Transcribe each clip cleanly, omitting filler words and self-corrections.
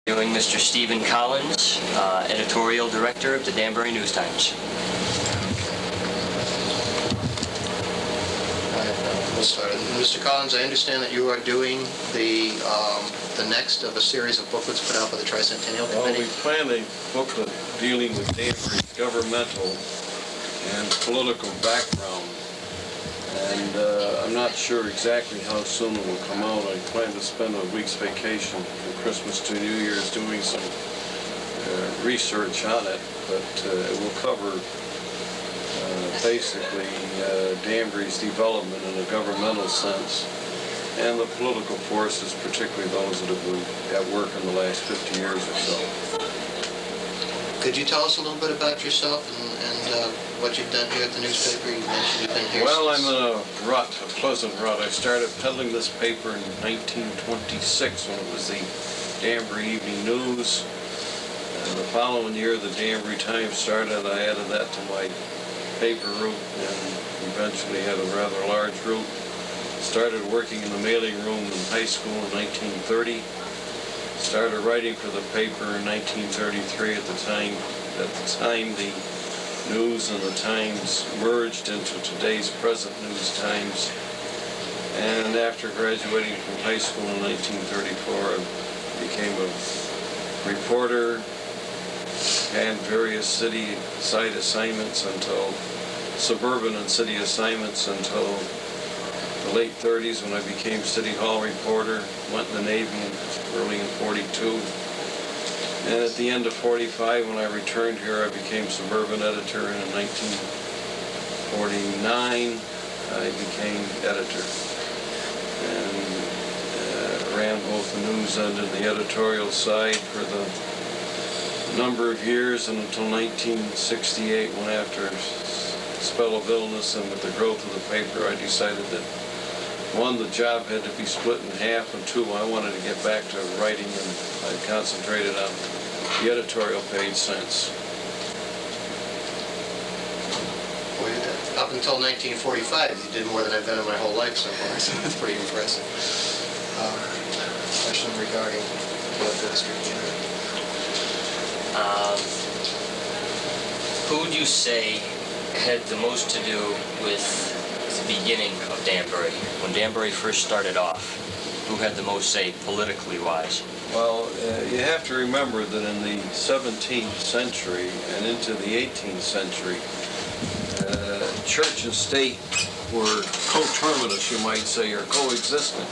Doing Mr. Stephen Collins, editorial director of the Danbury News Times. We'll start. Mr. Collins, I understand that you are doing the next of a series of booklets put out by the Tricentennial Committee. Well, we planned a booklet dealing with Danbury's governmental and political background. And I'm not sure exactly how soon it will come out. I plan to spend a week's vacation from Christmas to New Year's doing some research on it, but it will cover basically Danbury's development in a governmental sense and the political forces, particularly those that have been at work in the last 50 years or so. Could you tell us a little bit about yourself and what you've done here at the newspaper? You mentioned you've been here Well, I'm in a rut, a pleasant rut. I started peddling this paper in 1926 when it was the Danbury Evening News. And the following year, the Danbury Times started. I added that to my paper route and eventually had a rather large route. Started working in the mailing room in high school in 1930. Started writing for the paper in 1933. At the time, the News and the Times merged into today's present News Times. And after graduating from high school in 1934, I became a reporter, had various city site assignments until suburban and city assignments until the late 30s when I became City Hall reporter, went in the Navy early in 42. And at the end of 45, when I returned here, I became suburban editor, and in 1949, I became editor. And ran both the news end and the editorial side for the number of years, and until 1968, when after a spell of illness and with the growth of the paper, I decided that one, the job had to be split in half, and two, I wanted to get back to writing, and I concentrated on the editorial page since. Up until 1945, you did more than I've done in my whole life so far, so that's pretty impressive. Question regarding political history. Who would you say had the most to do with the beginning of Danbury, when Danbury first started off? Who had the most say politically wise? Well, you have to remember that in the 17th century and into the 18th century, church and state were coterminous, you might say, or coexistent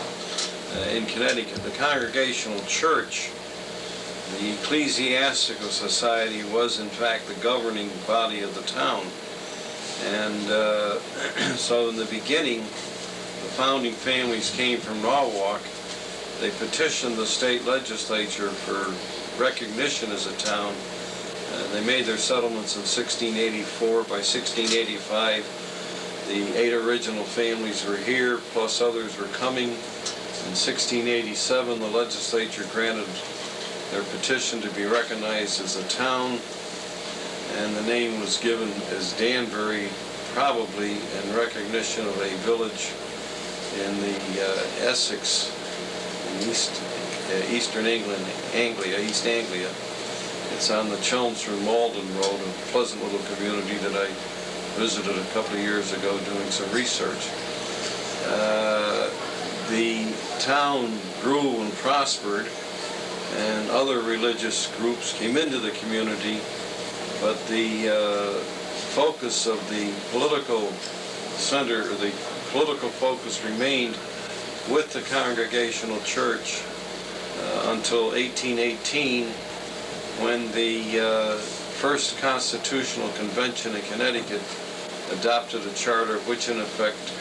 in Connecticut. The Congregational Church, the ecclesiastical society, was in fact the governing body of the town. And so in the beginning, the founding families came from Norwalk. They petitioned the state legislature for recognition as a town. They made their settlements in 1684. By 1685, the 8 original families were here, plus others were coming. In 1687, the legislature granted their petition to be recognized as a town, and the name was given as Danbury, probably in recognition of a village in the Essex, in eastern England, East Anglia. It's on the Chelmsford-Malden Road, a pleasant little community that I visited a couple of years ago doing some research. The town grew and prospered, and other religious groups came into the community, but the focus of the political center, or the political focus, remained with the Congregational Church until 1818, when the first Constitutional Convention in Connecticut adopted a charter which in effect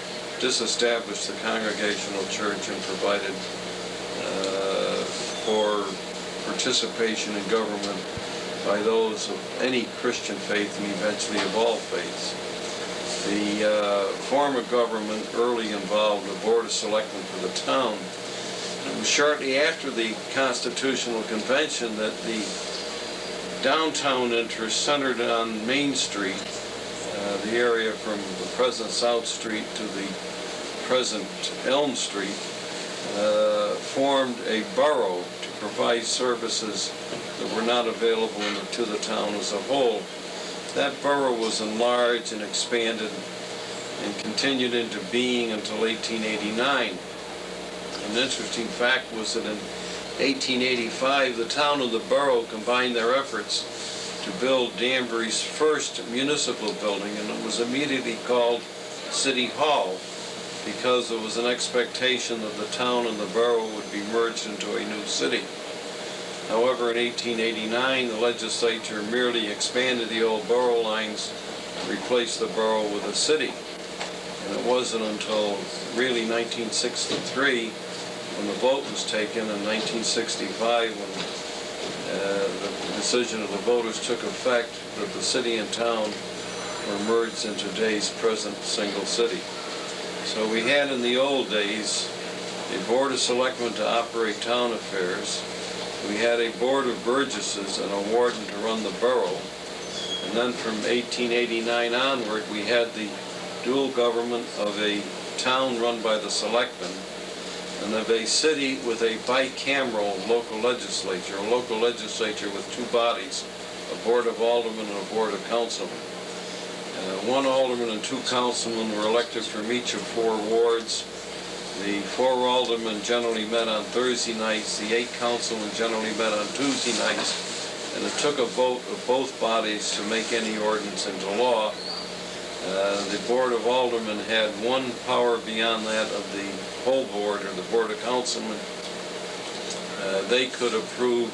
disestablished the Congregational Church and provided for participation in government by those of any Christian faith and eventually of all faiths. The form of government early involved a board of selectmen for the town. It was shortly after the Constitutional Convention that the downtown interest centered on Main Street, the area from the present South Street to the present Elm Street, formed a borough to provide services that were not available to the town as a whole. That borough was enlarged and expanded and continued into being until 1889. An interesting fact was that in 1885, the town and the borough combined their efforts to build Danbury's first municipal building, and it was immediately called City Hall because there was an expectation that the town and the borough would be merged into a new city. However, in 1889, the legislature merely expanded the old borough lines and replaced the borough with a city. And it wasn't until really 1963, when the vote was taken, in 1965, when the decision of the voters took effect, that the city and town were merged in today's present single city. So we had in the old days a board of selectmen to operate town affairs. We had a board of burgesses and a warden to run the borough. And then from 1889 onward, we had the dual government of a town run by the selectmen and of a city with a bicameral local legislature, a local legislature with two bodies, a board of aldermen and a board of councilmen. One alderman and two councilmen were elected from each of 4 wards. The 4 aldermen generally met on Thursday nights, the 8 councilmen generally met on Tuesday nights, and it took a vote of both bodies to make any ordinance into law. The Board of Aldermen had one power beyond that of the whole board, or the Board of Councilmen. They could approve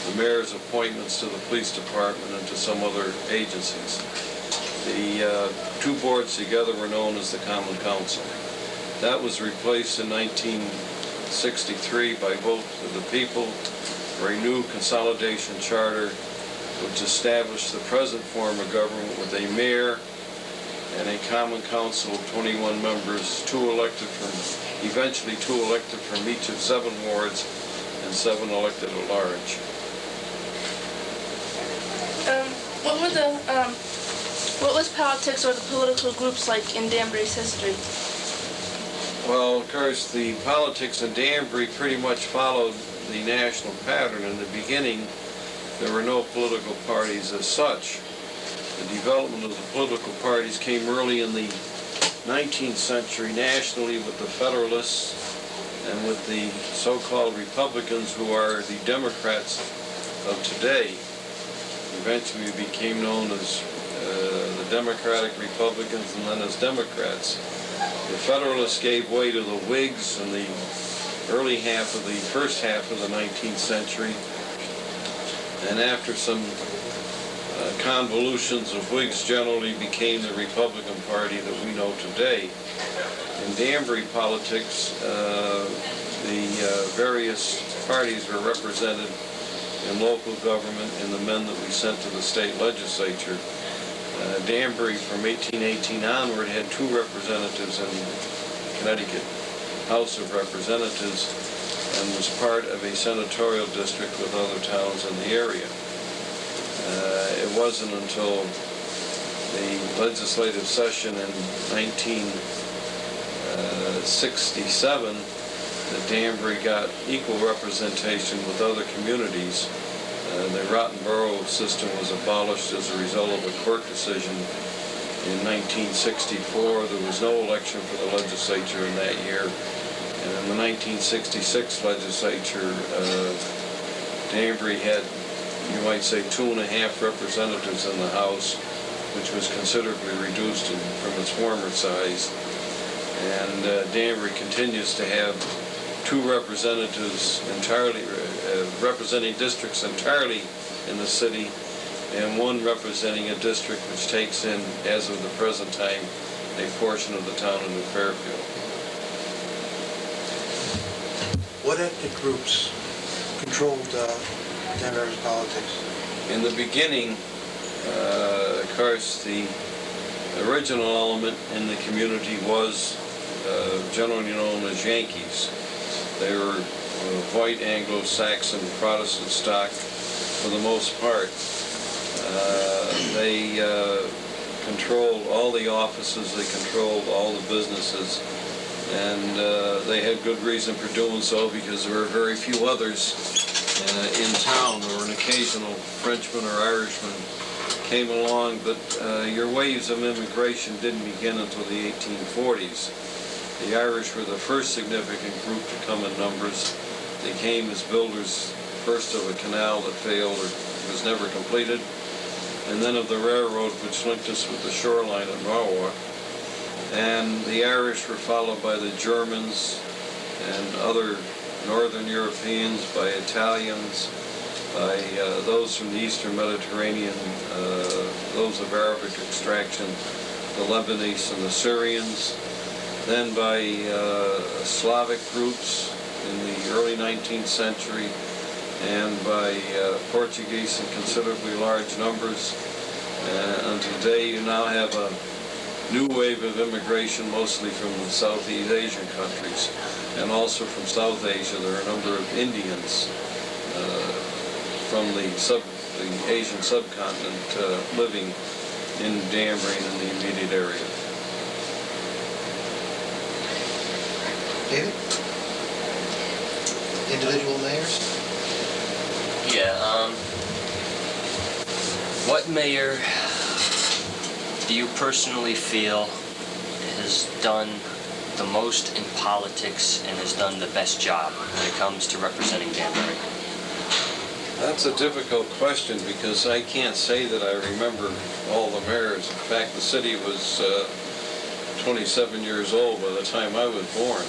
the mayor's appointments to the police department and to some other agencies. The 2 boards together were known as the Common Council. That was replaced in 1963 by vote of the people for a new consolidation charter which established the present form of government with a mayor and a common council of 21 members, eventually two elected from each of 7 wards and 7 elected at large. What was politics or the political groups like in Danbury's history? Well, of course, the politics in Danbury pretty much followed the national pattern. In the beginning, there were no political parties as such. The development of the political parties came early in the 19th century nationally with the Federalists and with the so-called Republicans, who are the Democrats of today. Eventually became known as the Democratic Republicans and then as Democrats. The Federalists gave way to the Whigs in the first half of the 19th century, and after some convolutions of Whigs generally became the Republican Party that we know today. In Danbury politics, the various parties were represented in local government and the men that we sent to the state legislature. Danbury from 1818 onward had 2 representatives in Connecticut House of Representatives and was part of a senatorial district with other towns in the area. It wasn't until the legislative session in 1967 that Danbury got equal representation with other communities. The Rotten Borough system was abolished as a result of a court decision in 1964. There was no election for the legislature in that year. And in the 1966 legislature, Danbury had, you might say, 2.5 representatives in the House, which was considerably reduced from its former size. And Danbury continues to have 2 representatives entirely representing districts entirely in the city, and 1 representing a district which takes in, as of the present time, a portion of the town of New Fairfield. What ethnic groups controlled Danbury's politics? In the beginning, of course, the original element in the community was generally known as Yankees. They were white Anglo-Saxon Protestant stock for the most part. They controlled all the offices, they controlled all the businesses, and they had good reason for doing so because there were very few others in town, or an occasional Frenchman or Irishman came along, but your waves of immigration didn't begin until the 1840s. The Irish were the first significant group to come in numbers. They came as builders, first of a canal that failed or was never completed, and then of the railroad which linked us with the shoreline at Norwalk. And the Irish were followed by the Germans and other Northern Europeans, by Italians, by those from the Eastern Mediterranean, those of Arabic extraction, the Lebanese and the Syrians, then by Slavic groups in the early 19th century, and by Portuguese in considerably large numbers. And today you now have a new wave of immigration, mostly from the Southeast Asian countries, and also from South Asia. There are a number of Indians from the Asian subcontinent living in Danbury and in the immediate area. David? Individual mayors? Yeah, what mayor do you personally feel has done the most in politics and has done the best job when it comes to representing Danbury? That's a difficult question because I can't say that I remember all the mayors. In fact, the city was 27 years old by the time I was born.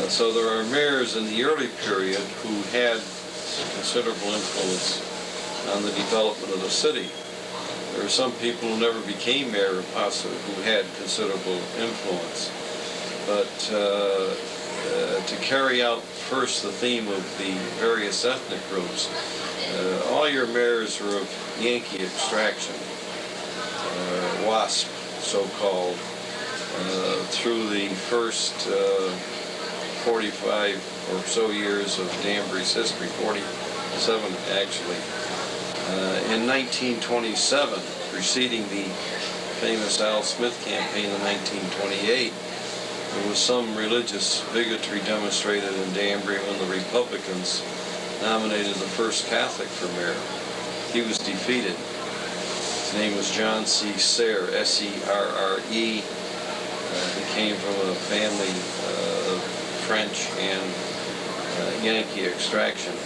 So there are mayors in the early period who had considerable influence on the development of the city. There are some people who never became mayor of Paso who had considerable influence. But to carry out first the theme of the various ethnic groups, all your mayors were of Yankee extraction, WASP so-called, through the first 45 or so years of Danbury's history, 47 actually. In 1927, preceding the famous Al Smith campaign in 1928, there was some religious bigotry demonstrated in Danbury when the Republicans nominated the first Catholic for mayor. He was defeated. His name was John C. Serre, S-E-R-R-E. He came from a family of French and Yankee extraction,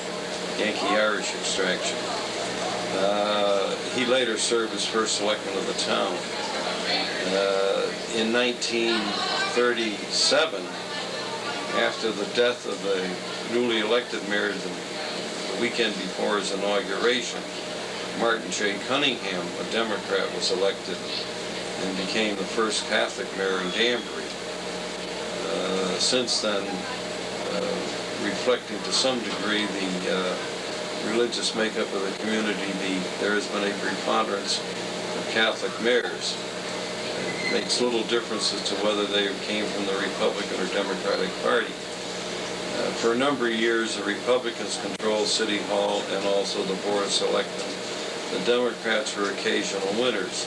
Yankee-Irish extraction. He later served as first selectman of the town. In 1937, after the death of the newly elected mayor the weekend before his inauguration, Martin J. Cunningham, a Democrat, was elected and became the first Catholic mayor in Danbury. Since then, reflecting to some degree the religious makeup of the community, there has been a preponderance of Catholic mayors. It makes little difference as to whether they came from the Republican or Democratic Party. For a number of years, the Republicans controlled City Hall and also the Board of Selectmen. The Democrats were occasional winners.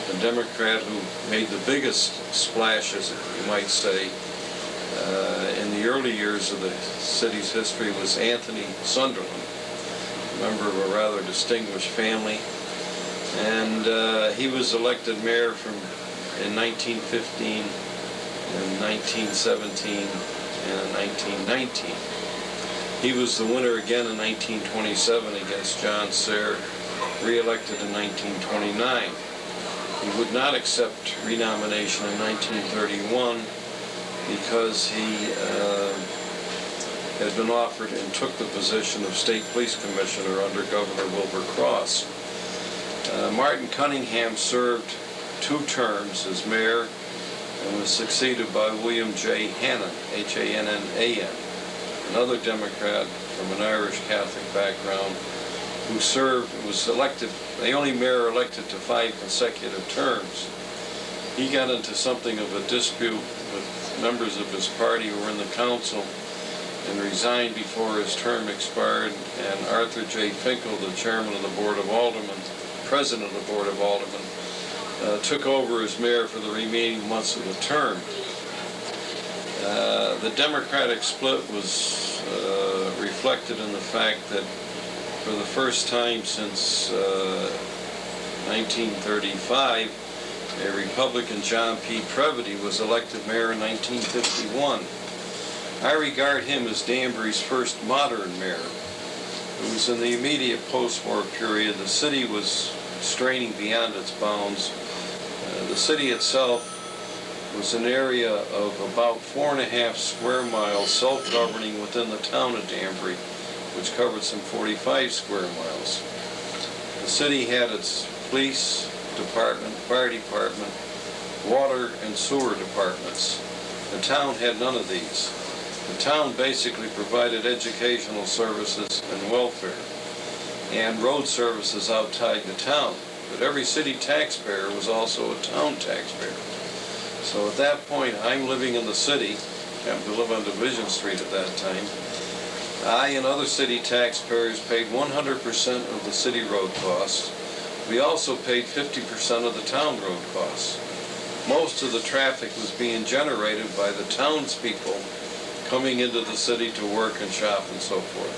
The Democrat who made the biggest splashes, you might say, in the early years of the city's history was Anthony Sunderland, a member of a rather distinguished family. And he was elected mayor in 1915, and 1917, and 1919. He was the winner again in 1927 against John Serre, re-elected in 1929. He would not accept renomination in 1931 because he had been offered and took the position of State Police Commissioner under Governor Wilbur Cross. Martin Cunningham served 2 terms as mayor and was succeeded by William J. Hannan, H-A-N-N-A-N, another Democrat from an Irish Catholic background who was elected, the only mayor elected to 5 consecutive terms. He got into something of a dispute with members of his party who were in the council and resigned before his term expired, and Arthur J. Finkel, the chairman of the Board of Aldermen, president of the Board of Aldermen, took over as mayor for the remaining months of the term. The Democratic split was reflected in the fact that for the first time since 1935, a Republican, John P. Previdi, was elected mayor in 1951. I regard him as Danbury's first modern mayor. It was in the immediate post-war period. The city was straining beyond its bounds. The city itself was an area of about 4.5 square miles, self-governing within the town of Danbury, which covered some 45 square miles. The city had its police department, fire department, water and sewer departments. The town had none of these. The town basically provided educational services and welfare and road services outside the town. But every city taxpayer was also a town taxpayer. So at that point, I'm living in the city, happened to live on Division Street at that time. I and other city taxpayers paid 100% of the city road costs. We also paid 50% of the town road costs. Most of the traffic was being generated by the townspeople coming into the city to work and shop and so forth.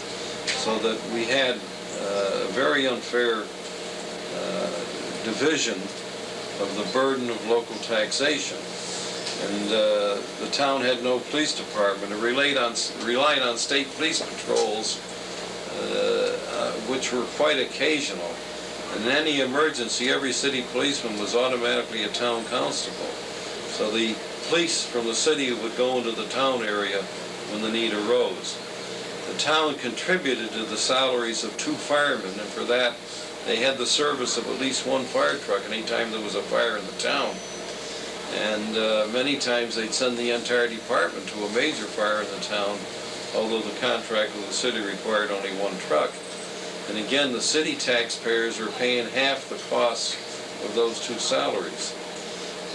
So that we had a very unfair division of the burden of local taxation. And the town had no police department. It relied on state police patrols, which were quite occasional. And in any emergency, every city policeman was automatically a town constable. So the police from the city would go into the town area when the need arose. The town contributed to the salaries of 2 firemen, and for that they had the service of at least 1 fire truck anytime there was a fire in the town. And many times they'd send the entire department to a major fire in the town, although the contract with the city required only 1 truck. And again, the city taxpayers were paying half the cost of those 2 salaries.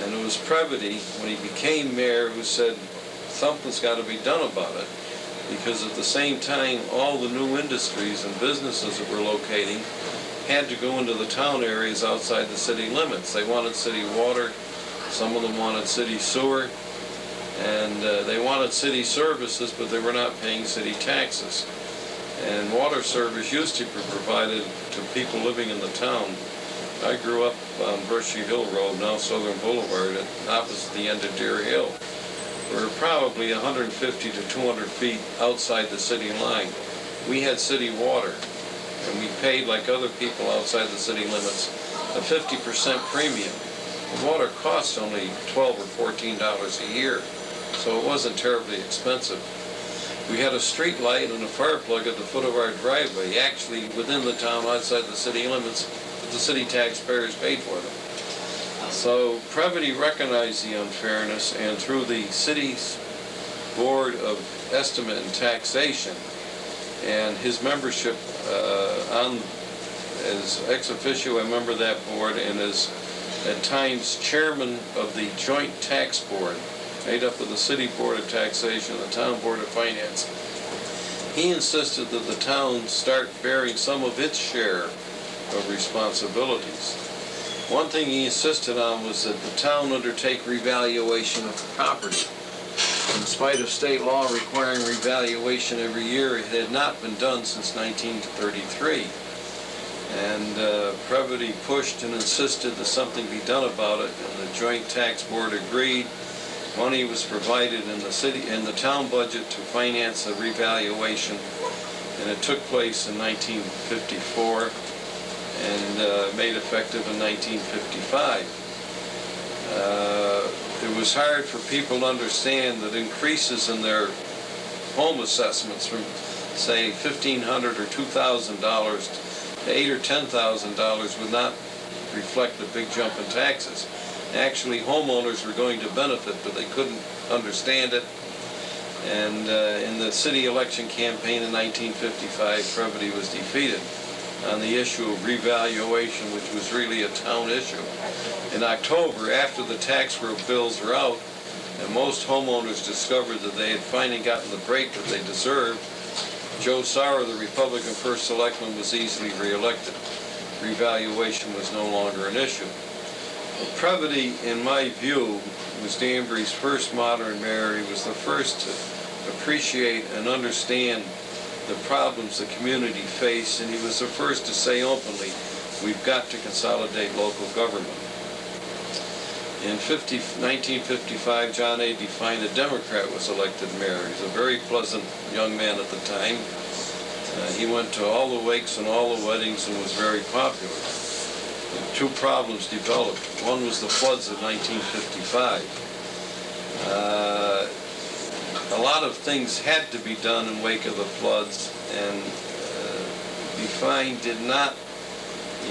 And it was Previdi, when he became mayor, who said something's got to be done about it, because at the same time, all the new industries and businesses that were locating had to go into the town areas outside the city limits. They wanted city water, some of them wanted city sewer, and they wanted city services, but they were not paying city taxes. And water service used to be provided to people living in the town. I grew up on Brushy Hill Road, now Southern Boulevard, opposite the end of Deer Hill. We're probably 150 to 200 feet outside the city line. We had city water, and we paid, like other people outside the city limits, a 50% premium. The water costs only $12 or $14 a year, so it wasn't terribly expensive. We had a street light and a fire plug at the foot of our driveway, actually within the town outside the city limits, but the city taxpayers paid for them. So Previdi recognized the unfairness, and through the city's Board of Estimate and Taxation and his membership as ex officio, a member of that board, and as at times chairman of the Joint Tax Board, made up of the City Board of Taxation and the Town Board of Finance, he insisted that the town start bearing some of its share of responsibilities. One thing he insisted on was that the town undertake revaluation of property. In spite of state law requiring revaluation every year, it had not been done since 1933. And Previdi pushed and insisted that something be done about it, and the Joint Tax Board agreed. Money was provided in the town budget to finance a revaluation, and it took place in 1954 and made effective in 1955. It was hard for people to understand that increases in their home assessments from, say, $1,500 or $2,000 to $8,000 or $10,000 would not reflect the big jump in taxes. Actually, homeowners were going to benefit, but they couldn't understand it. And in the city election campaign in 1955, Previdi was defeated on the issue of revaluation, which was really a town issue. In October, after the tax bills were out, and most homeowners discovered that they had finally gotten the break that they deserved, Joe Sauer, the Republican first selectman, was easily reelected. Revaluation was no longer an issue. Previdi, in my view, was Danbury's first modern mayor. He was the first to appreciate and understand the problems the community faced, and he was the first to say openly, we've got to consolidate local government. In 1955, John A. Devine, a Democrat, was elected mayor. He was a very pleasant young man at the time. He went to all the wakes and all the weddings and was very popular. Two problems developed. One was the floods of 1955. A lot of things had to be done in wake of the floods, and Devine did not,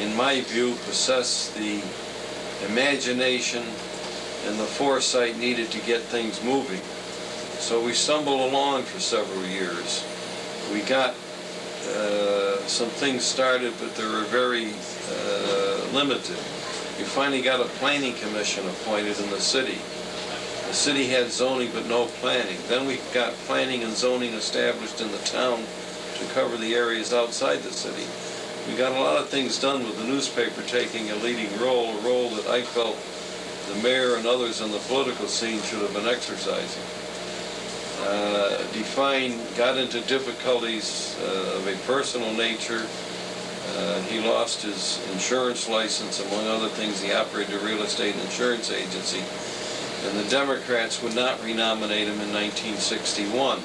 in my view, possess the imagination and the foresight needed to get things moving. So we stumbled along for several years. We got some things started, but they were very limited. We finally got a planning commission appointed in the city. The city had zoning but no planning. Then we got planning and zoning established in the town to cover the areas outside the city. We got a lot of things done with the newspaper taking a leading role, a role that I felt the mayor and others in the political scene should have been exercising. Devine got into difficulties of a personal nature. He lost his insurance license, among other things. He operated a real estate and insurance agency, and the Democrats would not renominate him in 1961.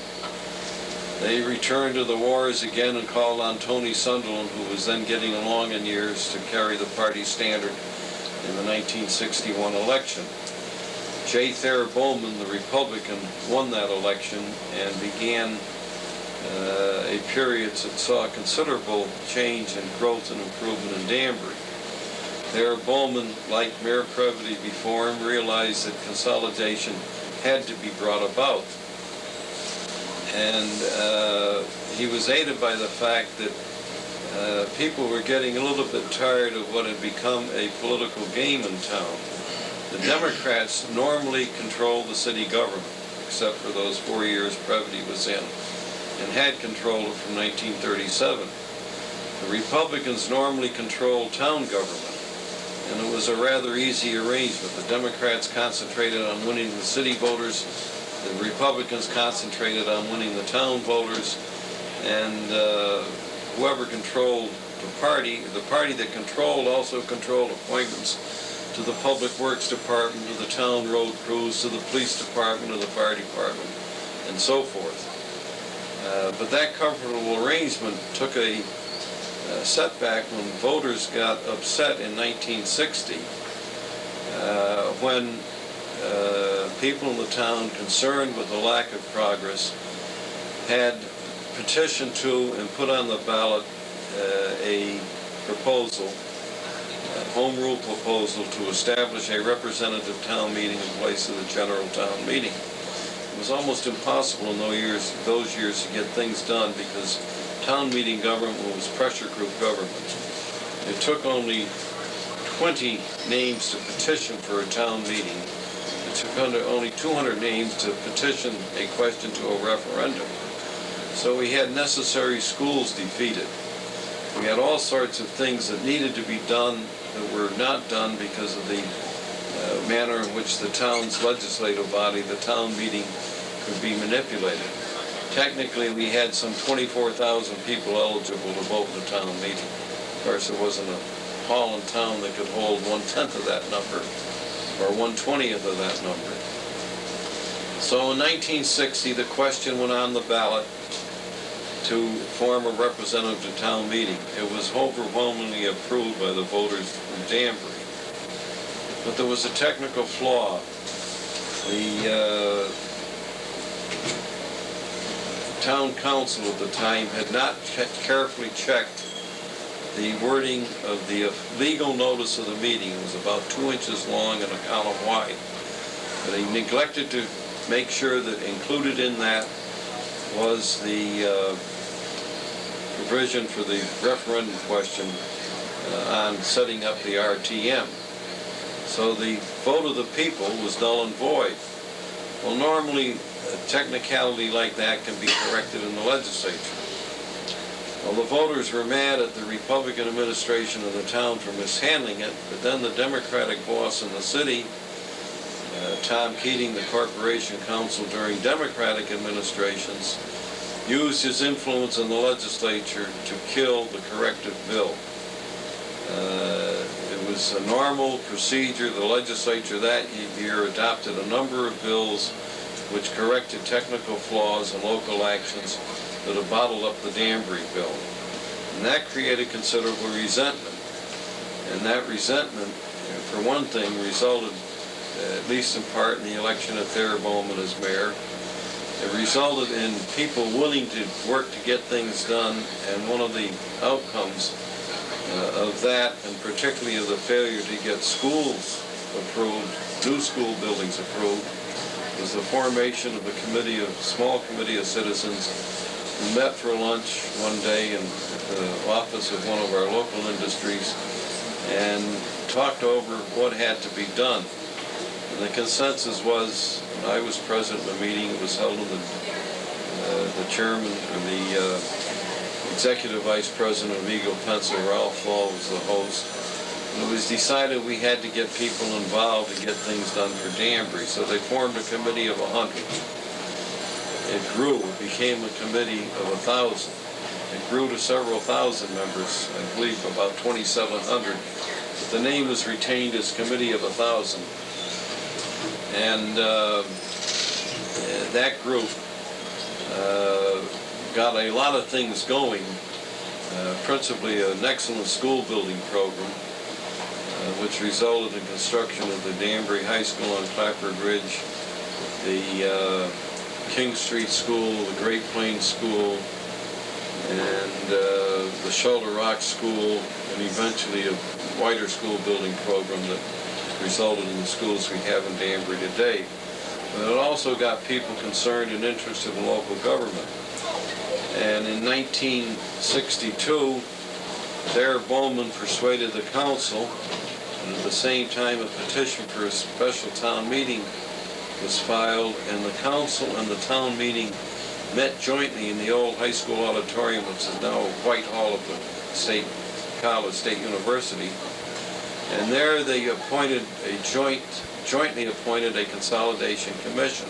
They returned to the wars again and called on Tony Sunderland, who was then getting along in years, to carry the party standard in the 1961 election. J. Thayer Bowman, the Republican, won that election and began a period that saw considerable change and growth and improvement in Danbury. Thayer Bowman, like Mayor Previdi before him, realized that consolidation had to be brought about. And he was aided by the fact that people were getting a little bit tired of what had become a political game in town. The Democrats normally controlled the city government, except for those 4 years Previdi was in, and had controlled it from 1937. The Republicans normally controlled town government, and it was a rather easy arrangement. The Democrats concentrated on winning the city voters, the Republicans concentrated on winning the town voters, and whoever controlled the party that controlled also controlled appointments to the Public Works Department, to the town road crews, to the police department, to the fire department, and so forth. But that comfortable arrangement took a setback when voters got upset in 1960 when people in the town, concerned with the lack of progress, had petitioned to and put on the ballot a proposal, a home rule proposal, to establish a representative town meeting in place of the general town meeting. It was almost impossible in those years to get things done because town meeting government was pressure group government. It took only 20 names to petition for a town meeting. It took only 200 names to petition a question to a referendum. So we had necessary schools defeated. We had all sorts of things that needed to be done that were not done because of the manner in which the town's legislative body, the town meeting, could be manipulated. Technically, we had some 24,000 people eligible to vote in the town meeting. Of course, there wasn't a hall in town that could hold 1/10 of that number, or 1/20th of that number. So in 1960, the question went on the ballot to form a representative town meeting. It was overwhelmingly approved by the voters from Danbury. But there was a technical flaw. The town council at the time had not carefully checked the wording of the legal notice of the meeting. It was about 2 inches long and a column wide. But they neglected to make sure that included in that was the provision for the referendum question on setting up the RTM. So the vote of the people was null and void. Well, normally a technicality like that can be corrected in the legislature. Well, the voters were mad at the Republican administration of the town for mishandling it, but then the Democratic boss in the city, Tom Keating, the corporation counsel during Democratic administrations, used his influence in the legislature to kill the corrective bill. It was a normal procedure. The legislature that year adopted a number of bills which corrected technical flaws and local actions that have bottled up the Danbury bill. And that created considerable resentment. And that resentment, for one thing, resulted, at least in part, in the election of Thayer Bowman as mayor. It resulted in people willing to work to get things done, and one of the outcomes of that, and particularly of the failure to get schools approved, new school buildings approved, was the formation of a small committee of citizens who met for lunch one day in the office of one of our local industries and talked over what had to be done. And the consensus was, when I was present in the meeting, it was held in the chairman, or the executive vice president of Eagle Pencil, Ralph Law, was the host. And it was decided we had to get people involved to get things done for Danbury. So they formed a committee of 100. It grew. It became a committee of 1,000. It grew to several thousand members, I believe about 2,700. But the name was retained as Committee of 1,000. And that group got a lot of things going, principally an excellent school building program, which resulted in construction of the Danbury High School on Clapper Ridge, the King Street School, the Great Plains School, and the Shoulder Rock School, and eventually a wider school building program that resulted in the schools we have in Danbury today. But it also got people concerned and interested in local government. And in 1962, Thayer Bowman persuaded the council, and at the same time a petition for a special town meeting was filed, and the council and the town meeting met jointly in the old high school auditorium, which is now White Hall of the State College, State University. And there they jointly appointed a consolidation commission.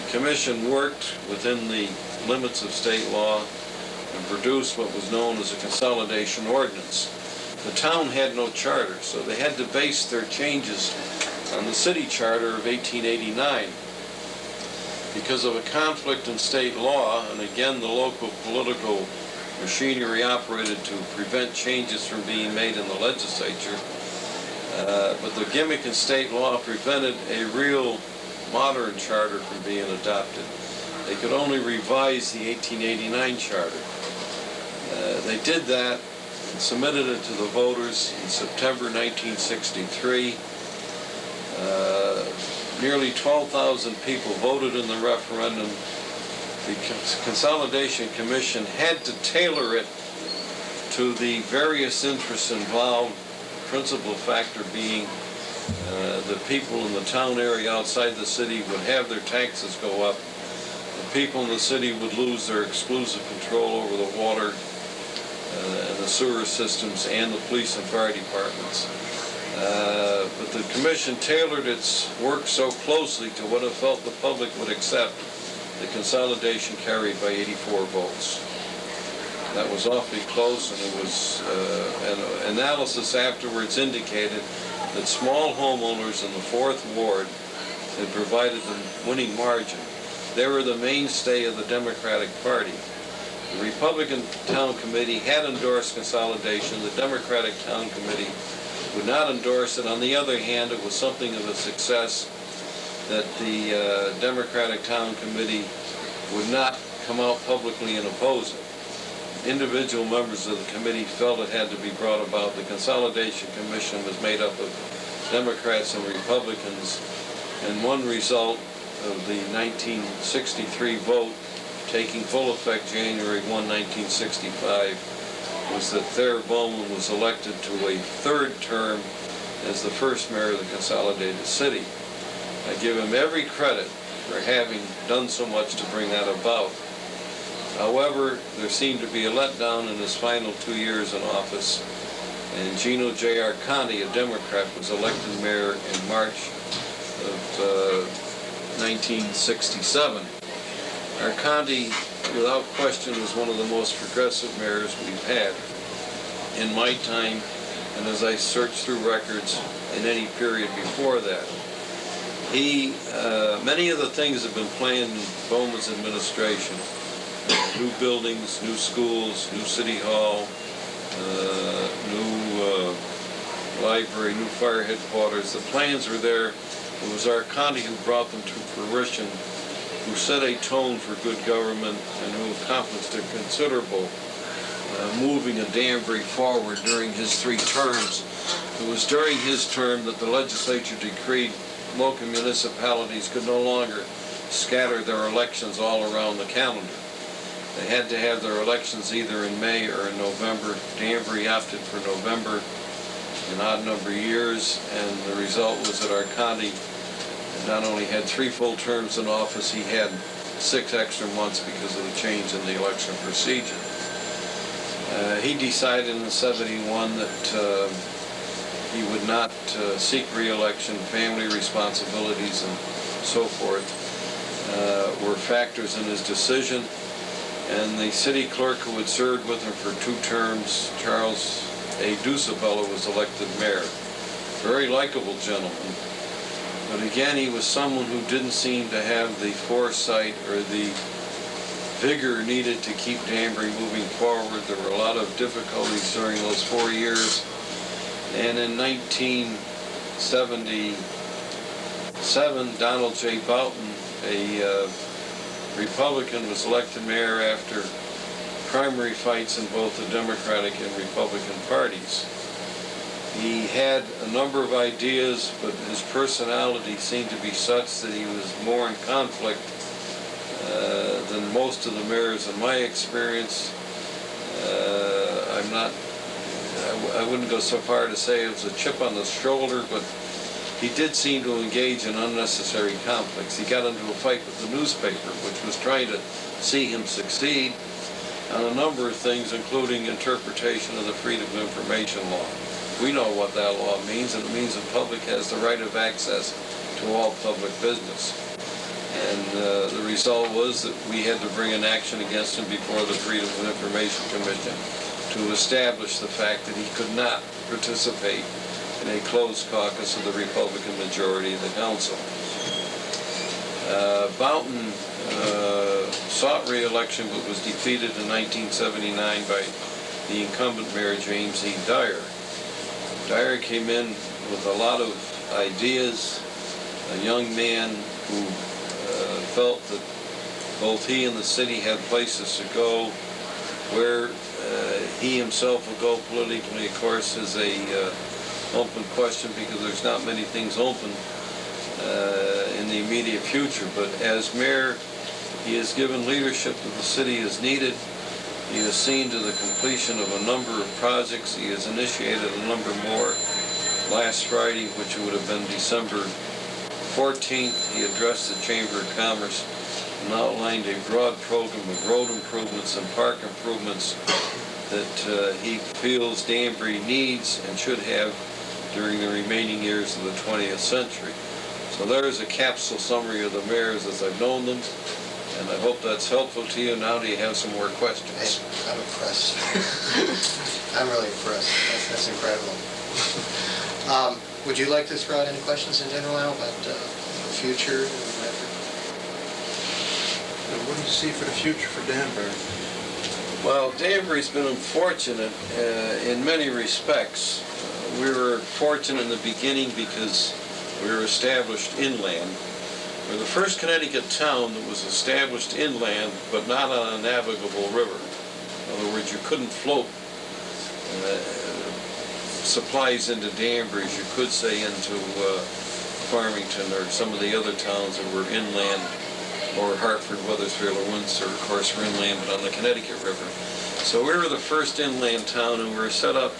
The commission worked within the limits of state law and produced what was known as a consolidation ordinance. The town had no charter, so they had to base their changes on the city charter of 1889. Because of a conflict in state law, and again the local political machinery operated to prevent changes from being made in the legislature, but the gimmick in state law prevented a real modern charter from being adopted. They could only revise the 1889 charter. They did that and submitted it to the voters in September 1963. Nearly 12,000 people voted in the referendum. The Consolidation Commission had to tailor it to the various interests involved, principal factor being the people in the town area outside the city would have their taxes go up. The people in the city would lose their exclusive control over the water and the sewer systems and the police and fire departments. But the commission tailored its work so closely to what it felt the public would accept. The consolidation carried by 84 votes. That was awfully close, and it was an analysis afterwards indicated that small homeowners in the 4th Ward had provided the winning margin. They were the mainstay of the Democratic Party. The Republican Town Committee had endorsed consolidation. The Democratic Town Committee would not endorse it. On the other hand, it was something of a success that the Democratic Town Committee would not come out publicly and oppose it. Individual members of the committee felt it had to be brought about. The Consolidation Commission was made up of Democrats and Republicans, and one result of the 1963 vote taking full effect January 1, 1965, was that Thayer Bowman was elected to a 3rd term as the first mayor of the consolidated city. I give him every credit for having done so much to bring that about. However, there seemed to be a letdown in his final 2 years in office, and Gino J. Arconti, a Democrat, was elected mayor in March of 1967. Arconti without question, is one of the most progressive mayors we've had in my time, and as I search through records in any period before that. Many of the things have been planned in Bowman's administration. New buildings, new schools, new city hall, new library, new fire headquarters. The plans were there. It was our county who brought them to fruition, who set a tone for good government, and who accomplished a considerable moving of Danbury forward during his 3 terms. It was during his term that the legislature decreed local municipalities could no longer scatter their elections all around the calendar. They had to have their elections either in May or in November. Danbury opted for November in odd number of years, and the result was that our county not only had 3 full terms in office, he had 6 extra months because of the change in the election procedure. He decided in '71 that he would not seek re-election. Family responsibilities and so forth were factors in his decision. And the city clerk who had served with him for 2 terms, Charles A. Dusabella, was elected mayor. Very likable gentleman. But again, he was someone who didn't seem to have the foresight or the vigor needed to keep Danbury moving forward. There were a lot of difficulties during those 4 years. And in 1977, Donald J. Boughton, a Republican, was elected mayor after primary fights in both the Democratic and Republican parties. He had a number of ideas, but his personality seemed to be such that he was more in conflict than most of the mayors in my experience. I wouldn't go so far to say it was a chip on the shoulder, but he did seem to engage in unnecessary conflicts. He got into a fight with the newspaper, which was trying to see him succeed on a number of things, including interpretation of the Freedom of Information Law. We know what that law means, and it means the public has the right of access to all public business. And the result was that we had to bring an action against him before the Freedom of Information Commission to establish the fact that he could not participate in a closed caucus of the Republican majority of the council. Boughton sought re-election but was defeated in 1979 by the incumbent mayor, James E. Dyer. Dyer came in with a lot of ideas, a young man who felt that both he and the city had places to go. Where he himself will go politically, of course, is a open question, because there's not many things open in the immediate future. But as mayor, he has given leadership that the city is needed. He has seen to the completion of a number of projects. He has initiated a number more. Last Friday, which would have been December 14th, he addressed the Chamber of Commerce and outlined a broad program of road improvements and park improvements that he feels Danbury needs and should have during the remaining years of the 20th century. So there is a capsule summary of the mayors as I've known them, and I hope that's helpful to you. Now do you have some more questions? Hey, I'm impressed. I'm really impressed. That's incredible. Would you like to throw out any questions in general, Al, about the future? What do you see for the future for Danbury? Well, Danbury's been unfortunate in many respects. We were fortunate in the beginning because we were established inland. We're the first Connecticut town that was established inland, but not on a navigable river. In other words, you couldn't float supplies into Danbury, as you could say, into Farmington or some of the other towns that were inland, or Hartford, Wethersfield, or Windsor, of course, were inland, but on the Connecticut River. So we were the first inland town, and we were set up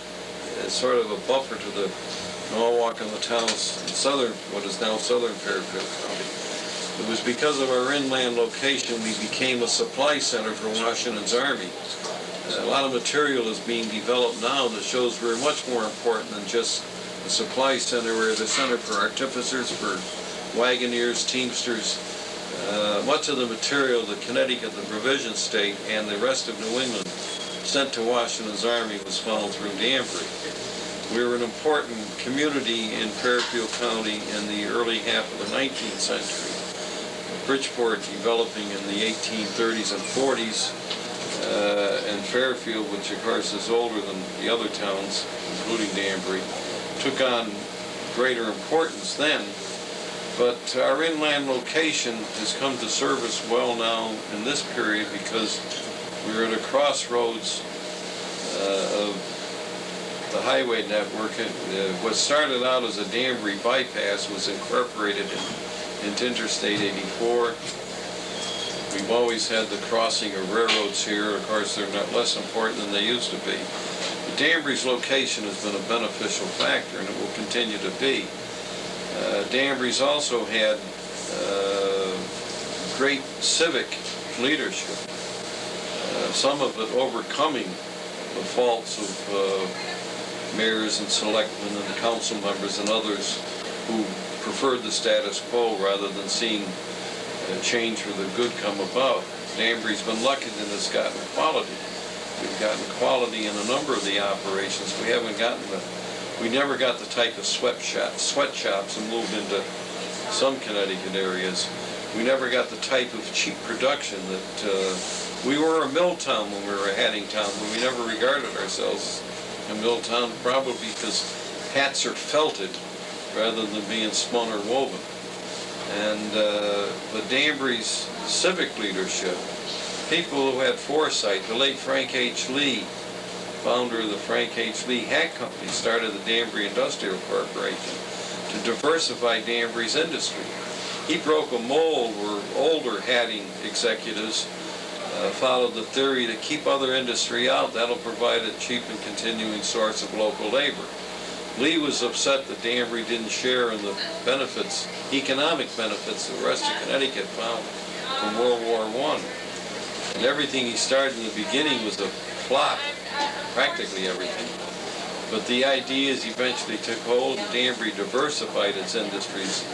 as sort of a buffer to the Norwalk and the towns in southern, what is now southern Fairfield County. It was because of our inland location we became a supply center for Washington's Army. A lot of material is being developed now that shows we're much more important than just a supply center. We're the center for artificers, for wagoners, teamsters, Much of the material that Connecticut, the provision state, and the rest of New England sent to Washington's army was funneled through Danbury. We were an important community in Fairfield County in the early half of the 19th century. Bridgeport developing in the 1830s and 40s, and Fairfield, which of course is older than the other towns, including Danbury, took on greater importance then. But our inland location has come to serve us well now in this period because we're at a crossroads of the highway network. What started out as a Danbury bypass was incorporated into Interstate 84. We've always had the crossing of railroads here. Of course, they're not less important than they used to be. But Danbury's location has been a beneficial factor, and it will continue to be. Danbury's also had great civic leadership, some of it overcoming the faults of mayors and selectmen and council members and others who preferred the status quo rather than seeing change for the good come about. Danbury's been lucky that it's gotten quality. We've gotten quality in a number of the operations. We never got the type of sweatshops and moved into some Connecticut areas. We never got the type of cheap production that we were a mill town when we were a hatting town, but we never regarded ourselves a mill town, probably because hats are felted rather than being spun or woven. And but Danbury's civic leadership, people who had foresight, the late Frank H. Lee, founder of the Frank H. Lee Hat Company, started the Danbury Industrial Corporation to diversify Danbury's industry. He broke a mold where older hatting executives followed the theory to keep other industry out. That'll provide a cheap and continuing source of local labor. Lee was upset that Danbury didn't share in the benefits, economic benefits the rest of Connecticut found from World War I. And everything he started in the beginning was a flop, practically everything. But the ideas eventually took hold, and Danbury diversified its industries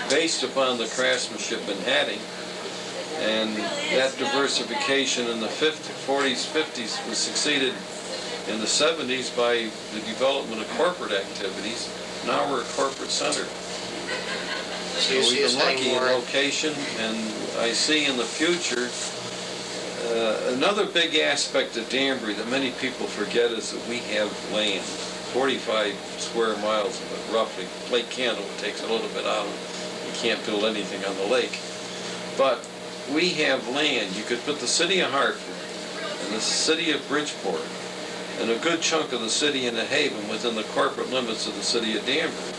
based upon the craftsmanship in hatting. And that diversification in the 40s, 50s was succeeded in the 70s by the development of corporate activities. Now we're a corporate center. So we've been lucky in location, and I see in the future another big aspect of Danbury that many people forget is that we have land, 45 square miles of it, roughly. Lake Candle takes a little bit out of it. You can't build anything on the lake. But we have land. You could put the city of Hartford and the city of Bridgeport and a good chunk of the city in a haven within the corporate limits of the city of Danbury.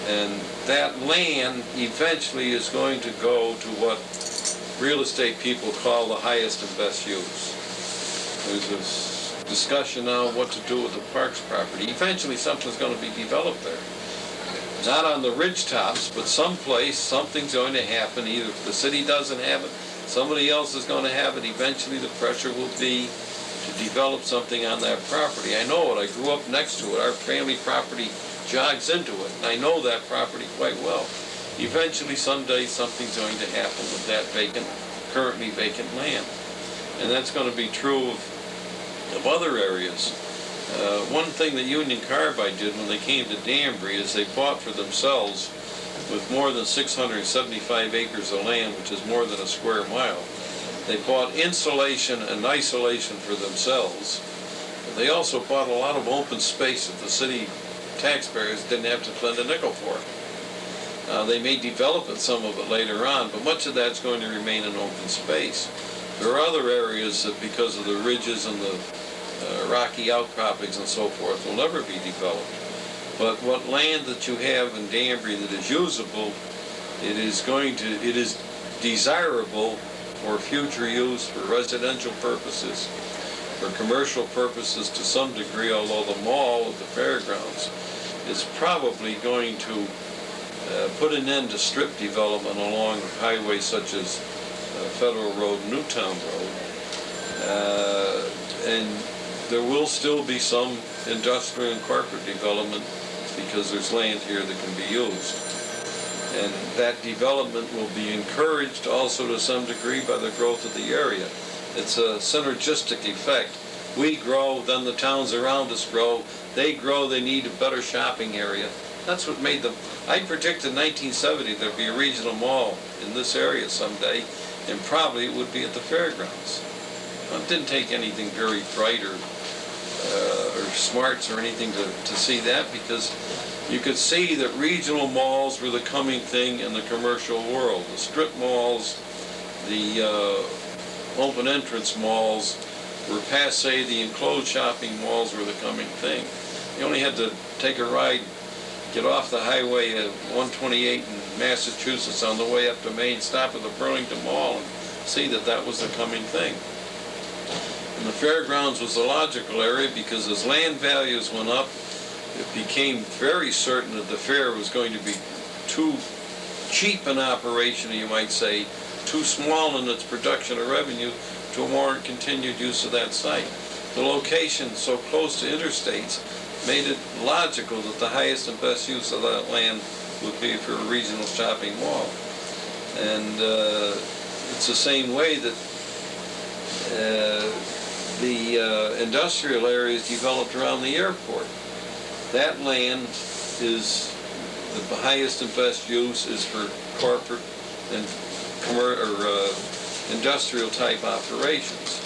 And that land eventually is going to go to what real estate people call the highest and best use. There's this discussion now what to do with the parks property. Eventually something's going to be developed there. Not on the ridge tops, but someplace something's going to happen. Either if the city doesn't have it, somebody else is going to have it. Eventually the pressure will be to develop something on that property. I know it. I grew up next to it. Our family property jogs into it, and I know that property quite well. Eventually, someday, something's going to happen with that currently vacant land. And that's going to be true of other areas. One thing that Union Carbide did when they came to Danbury is they bought for themselves, with more than 675 acres of land, which is more than a square mile, they bought insulation and isolation for themselves. They also bought a lot of open space that the city taxpayers didn't have to spend a nickel for. They may develop some of it later on, but much of that's going to remain in open space. There are other areas that, because of the ridges and the rocky outcroppings and so forth, will never be developed. But what land that you have in Danbury that is usable, it is desirable for future use, for residential purposes, for commercial purposes to some degree, although the mall at the fairgrounds is probably going to put an end to strip development along highways such as Federal Road and Newtown Road. And there will still be some industrial and corporate development because there's land here that can be used. And that development will be encouraged also to some degree by the growth of the area. It's a synergistic effect. We grow, then the towns around us grow. They grow, they need a better shopping area. That's what made them. I predicted in 1970 there'd be a regional mall in this area someday, and probably it would be at the fairgrounds. It didn't take anything very bright or smarts or anything to see that, because you could see that regional malls were the coming thing in the commercial world. The strip malls, the open entrance malls were passé. The enclosed shopping malls were the coming thing. You only had to take a ride, get off the highway at 128 in Massachusetts on the way up to Maine, stop at the Burlington Mall and see that that was the coming thing. And the fairgrounds was the logical area, because as land values went up, it became very certain that the fair was going to be too cheap an operation, you might say, too small in its production of revenue to warrant continued use of that site. The location so close to interstates made it logical that the highest and best use of that land would be for a regional shopping mall. And it's the same way that the industrial areas developed around the airport. That land is the highest and best use is for corporate and industrial type operations,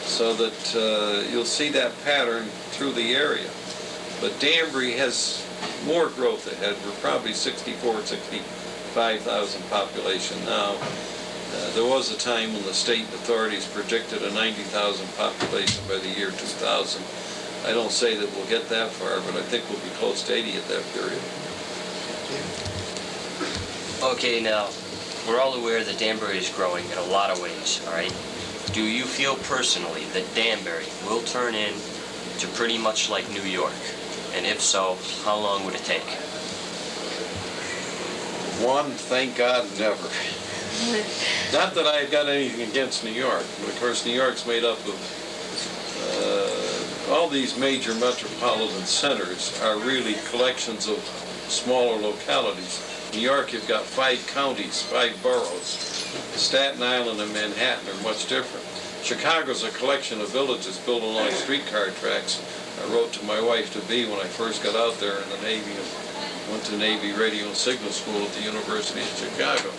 so that you'll see that pattern through the area. But Danbury has more growth ahead. We're probably 64, 65,000 population now. There was a time when the state authorities predicted a 90,000 population by the year 2000. I don't say that we'll get that far, but I think we'll be close to 80 at that period. Okay, now, we're all aware that Danbury is growing in a lot of ways, all right? Do you feel personally that Danbury will turn in to pretty much like New York? And if so, how long would it take? One, thank God, never. Not that I've got anything against New York, but of course New York's made up of all these major metropolitan centers are really collections of smaller localities. New York, you've got 5 counties, 5 boroughs. Staten Island and Manhattan are much different. Chicago's a collection of villages built along streetcar tracks. I wrote to my wife-to-be when I first got out there in the Navy and went to Navy Radio and Signal School at the University of Chicago.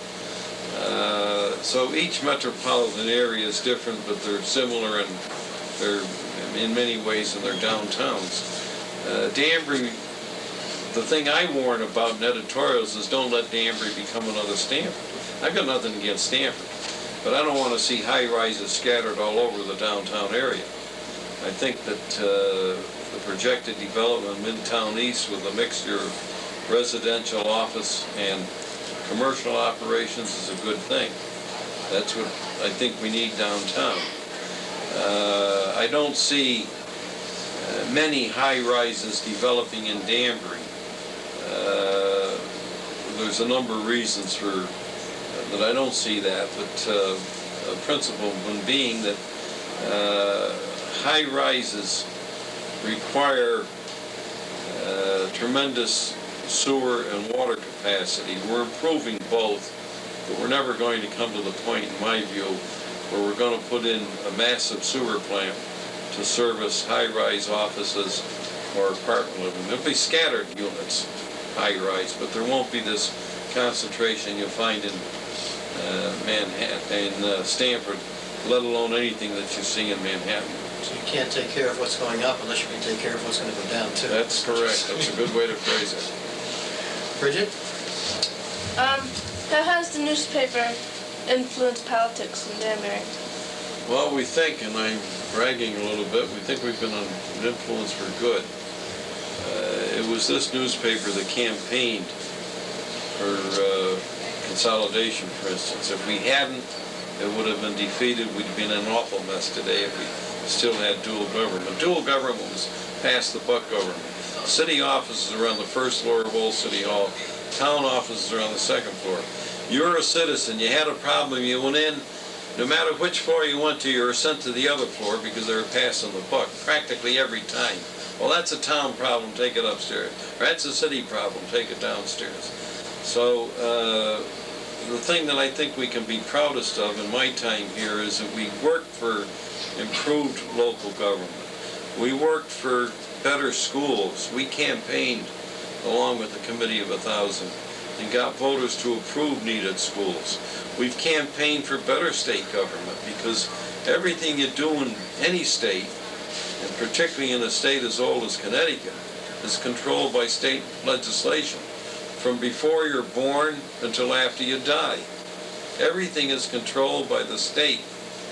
So each metropolitan area is different, but they're similar, and they're in many ways in their downtowns. Danbury, the thing I warn about in editorials is don't let Danbury become another Stanford. I've got nothing against Stanford, but I don't want to see high-rises scattered all over the downtown area. I think that the projected development of Midtown East with a mixture of residential, office, and commercial operations is a good thing. That's what I think we need downtown. I don't see many high-rises developing in Danbury. There's a number of reasons for that I don't see that, but a principal one being that high-rises require tremendous sewer and water capacity. We're improving both, but we're never going to come to the point, in my view, where we're going to put in a massive sewer plant to service high-rise offices or apartment living. There'll be scattered units, high-rise, but there won't be this concentration you'll find in Manhattan, in Stanford, let alone anything that you see in Manhattan. So you can't take care of what's going up unless you can take care of what's going to go down, too. That's correct. That's a good way to phrase it. Bridget? How has the newspaper influenced politics in Danbury? Well, we think, and I'm bragging a little bit, we think we've been an influence for good. It was this newspaper that campaigned for consolidation, for instance. If we hadn't, it would have been defeated. We'd be in an awful mess today if we still had dual government. Dual government was pass-the-buck government. City offices are on the first floor of Old City Hall. Town offices are on the second floor. You're a citizen. You had a problem. You went in. No matter which floor you went to, you were sent to the other floor because they were passing the buck practically every time. Well, that's a town problem. Take it upstairs. Or that's a city problem. Take it downstairs. So the thing that I think we can be proudest of in my time here is that we worked for improved local government. We worked for better schools. We campaigned along with the Committee of 1,000 and got voters to approve needed schools. We've campaigned for better state government because everything you do in any state, and particularly in a state as old as Connecticut, is controlled by state legislation. From before you're born until after you die. Everything is controlled by the state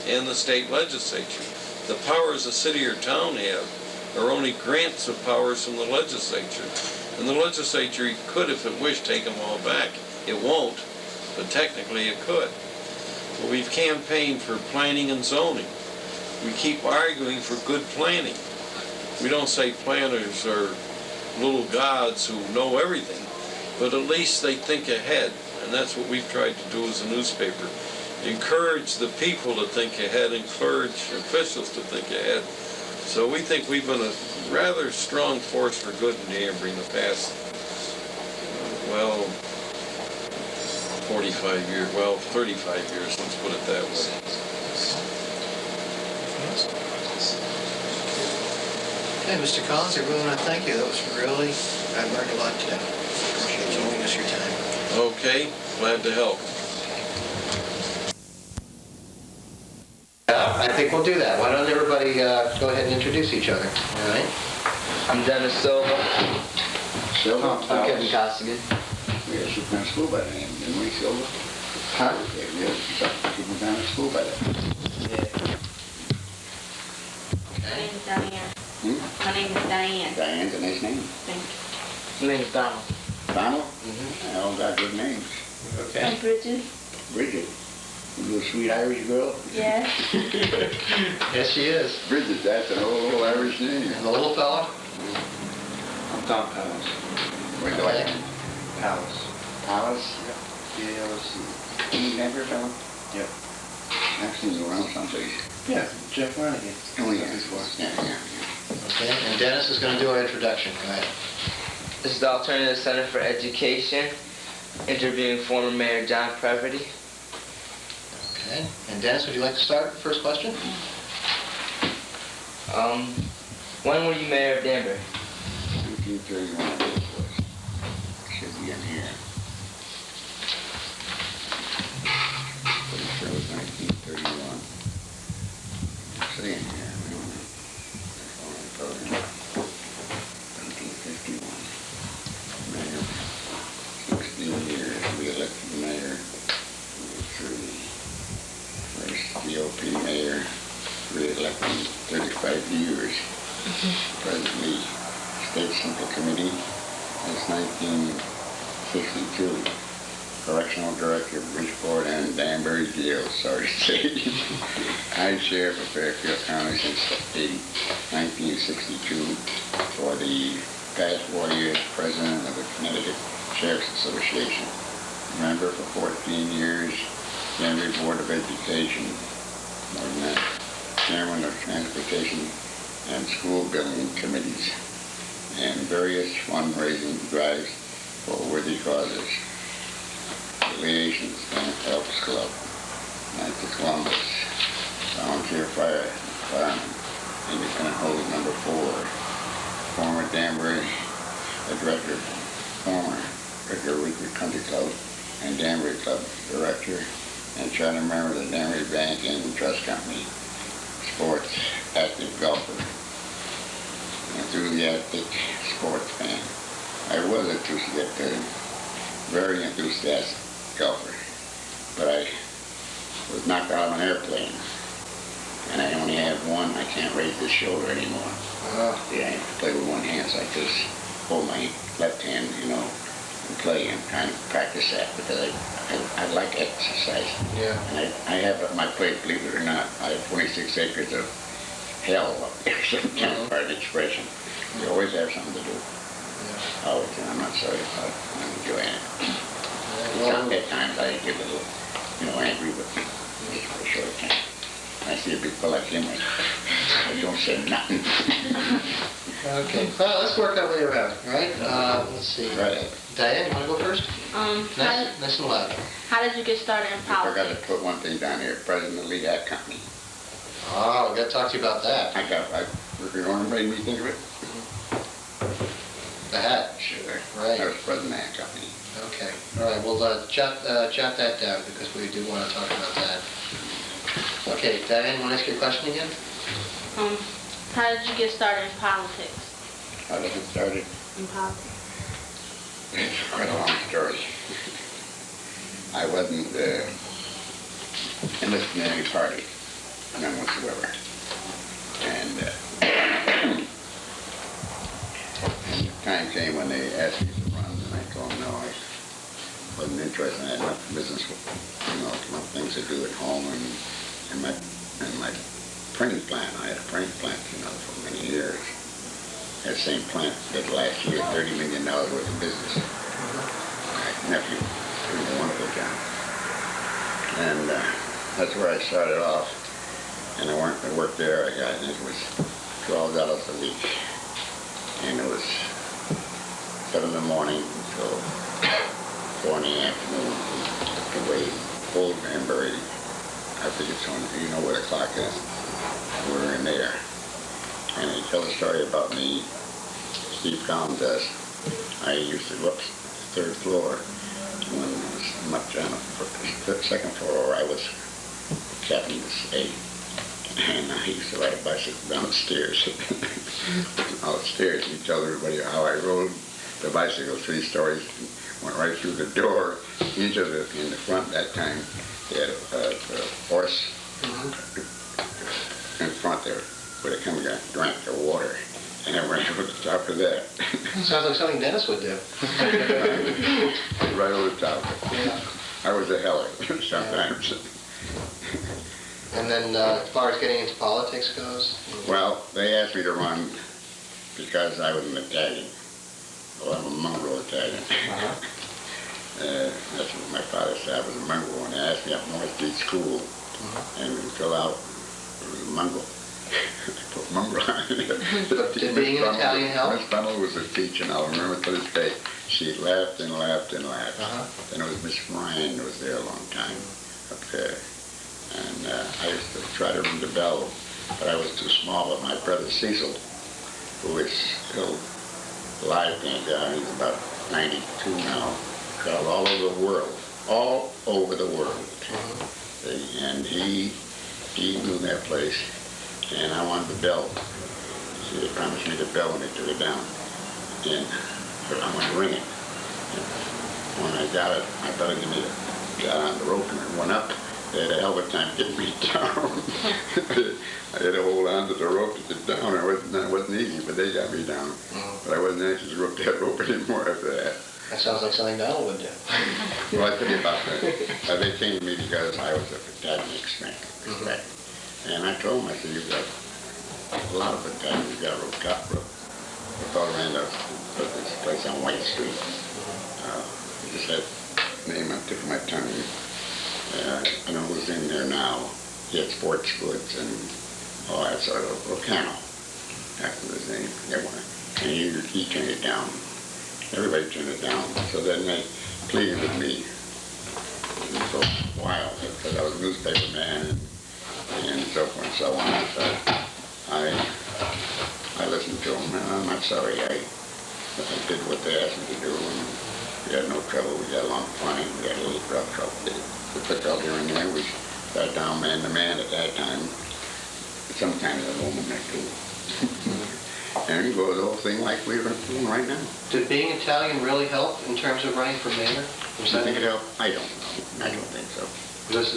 and the state legislature. The powers a city or town have are only grants of powers from the legislature. And the legislature could, if it wished, take them all back. It won't, but technically it could. But we've campaigned for planning and zoning. We keep arguing for good planning. We don't say planners are little gods who know everything, but at least they think ahead, and that's what we've tried to do as a newspaper. Encourage the people to think ahead, encourage officials to think ahead. So we think we've been a rather strong force for good in Danbury in the past, 45 years, 35 years, let's put it that way. Okay, Mr. Collins, I really want to thank you. That was really, I learned a lot today. Appreciate you giving us your time. Okay, glad to help. I think we'll do that. Why don't everybody go ahead and introduce each other, all right? I'm Dennis Silva. I'm Kevin Costigan. We had Superman School by the name, didn't we, Silva? Huh? Yeah, we had Superman School by that. Yeah. My name is Diane. Hmm? My name is Diane. Diane's a nice name. Thank My name is Donald. Donald? Mm-hmm. They all got good names. you. Okay. And Bridget. Bridget. You a sweet Irish girl? Yes. Yes, she is. Bridget, that's an old Irish name. And the little fella? I'm Tom Powers. Where do I? Powers. Alice? P-A-L-S-E. You never fella? Yep. I've seen you around someplace. Yeah, Jeff Flanagan. Oh, yeah, before. Yeah. Okay, and Dennis is going to do our introduction. Go ahead. This is the Alternative Center for Education, interviewing former Mayor John Previdi. Okay, and Dennis, would you like to start? First question? When were you mayor of Danbury? 1931, I believe it was. Should be in here. Pretty sure it was 1931. It's in here. I don't know. That's all I told him. 1951. Mayor. 16 years. We elected mayor. Through the first GOP mayor. Re-elected 35 years. Presently, State Central Committee. That's 1962. Correctional Director, Bridgeport and Danbury Jail, sorry to say. High Sheriff of Fairfield County since 1962. For the past 4 years, President of the Connecticut Sheriff's Association. Member for 14 years, Danbury Board of Education. More than that. Chairman of Transportation and School Building Committees. And various fundraising drives for worthy causes. Affiliations and Elks Club, Knights of Columbus, Volunteer Fireman, Independent Hold number 4, former Danbury Director, former Director of Weekly Country Club and Danbury Club Director, and charter member of the Danbury Bank and Trust Company, sports active golfer, enthusiastic sports fan. I was very enthusiastic golfer, but I was knocked out of an airplane, and I only have one. I can't raise this shoulder anymore. Yeah, I have to play with one hand, so I just hold my left hand, and play and kind of practice that because I like exercise. Yeah. And I have at my plate, believe it or not, I have 26 acres of hell up there, so kind of part of the expression. You always have something to do. Yeah. Always, and I'm not sorry about it. I'm enjoying it. At times I get a little, angry with me, just for a short time. I see a big fella like him, I don't say nothing. Okay, well, let's work our way around, all right? Let's see. Right. Diane, you want to go first? Nice and loud. How did you get started in I forgot to politics? put one thing down here, president of the Lead Hat Company. Oh, we got to talk to you about that. You want to make me think of it? The hat. Sure. Right. I was president of the hat company. Okay, all right, we'll jot that down because we do want to talk about that. Okay, Diane, want to ask your question again? How did you get started in politics? How did it started? In politics. It's quite a long story. I wasn't enlisted in any party, none whatsoever. And the time came when they asked me to run, and I told them no, I wasn't interested. I had enough business, enough things to do at home, and my printing plant. I had a printing plant, for many years. That same plant did last year $30 million worth of business. My nephew doing a wonderful job. And that's where I started off. And I worked there. I think it was $12 a week. And it was 7 in the morning until 4 in the afternoon. Away, old Danbury. I think it's on, where the clock is. We were in there. And they tell a story about me. Steve Collins does. I used to go up the 3rd floor. When it was much on the 2nd floor, I was captain's aide. And I used to ride a bicycle down the stairs. All the stairs. He tells everybody how I rode the bicycle 3 stories. Went right through the door. In the front that time, they had a horse in front there, where they come and drank the water. And I went over the top of that. Sounds like something Dennis would do. Right over the top. Yeah. I was a heller sometimes. And then as far as getting into politics goes? Well, they asked me to run because I was an Italian. Well, I'm a mongrel Italian. That's what my father said. I was a mongrel, and they asked me up North Street School and fill out a mongrel. I put mongrel on it. Did being an Italian help? Miss Funnel was a teacher, and I'll remember to this day. She laughed and laughed and laughed. Then it was Miss Ryan who was there a long time up there. And I used to try to ring the bell, but I was too small. But my brother Cecil, who is still alive, he's about 92 now, traveled all over the world, all over the world. And he knew that place, and I wanted the bell. So they promised me the bell when they took it down, and I'm going to ring it. And when I got it, my brother got on the rope and it went up. They had a hell of a time getting me down. I had to hold on to the rope to get down. It wasn't easy, but they got me down. But I wasn't anxious to rope that rope anymore after that. That sounds like something Donald would do. Well, I tell you about that. They came to me because I was of Italian respect. And I told them, I said, you've got a lot of Italians. You've got a rope top rope. I thought around this place on White Street. I just had the name on the tip of my tongue. I know who's in there now. He had sports goods and all that sort of Volcano. That was his name. And he turned it down. Everybody turned it down. So then they pleaded with me. It was so wild because I was a newspaper man and so forth and so on. So I listened to them, and I'm not sorry. I did what they asked me to do, and we had no trouble. We got along fine. We had a little trouble. We took out here and there. We got down man to man at that time. Sometimes a woman or two. And it goes the whole thing like we're doing right now. Did being Italian really help in terms of running for mayor? Do you think it helped? I don't know. I don't think so.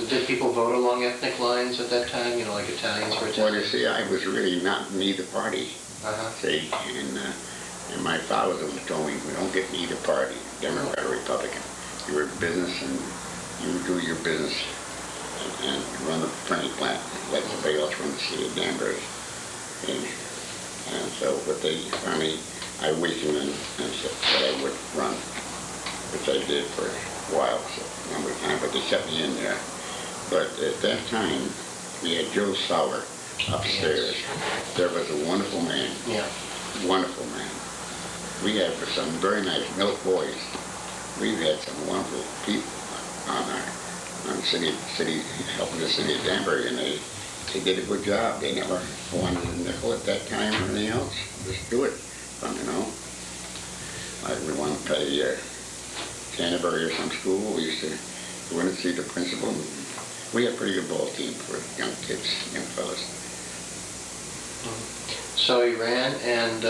Did people vote along ethnic lines at that time? Like Italians for Well, Italians? you see, I was really not in either party. See, and my father always told me, we don't get in either party, Democrat or Republican. You're in business and you do your business and run the printing plant. Let somebody else run the city of Danbury. And so, but they finally, I weakened and said that I would run, which I did for a while, so a number of times, but they kept me in there. But at that time, we had Joe Sauer upstairs. There was a wonderful man, wonderful man. We had some very nice milk boys. we've had some wonderful people on city, helping the city of Danbury, and they did a good job. They never wanted a nickel at that time or anything else. Just do it, you know. Like we want to pay Canterbury or some school. We used to go in and see the principal. We had a pretty good ball team for young kids, young fellas. So you ran, and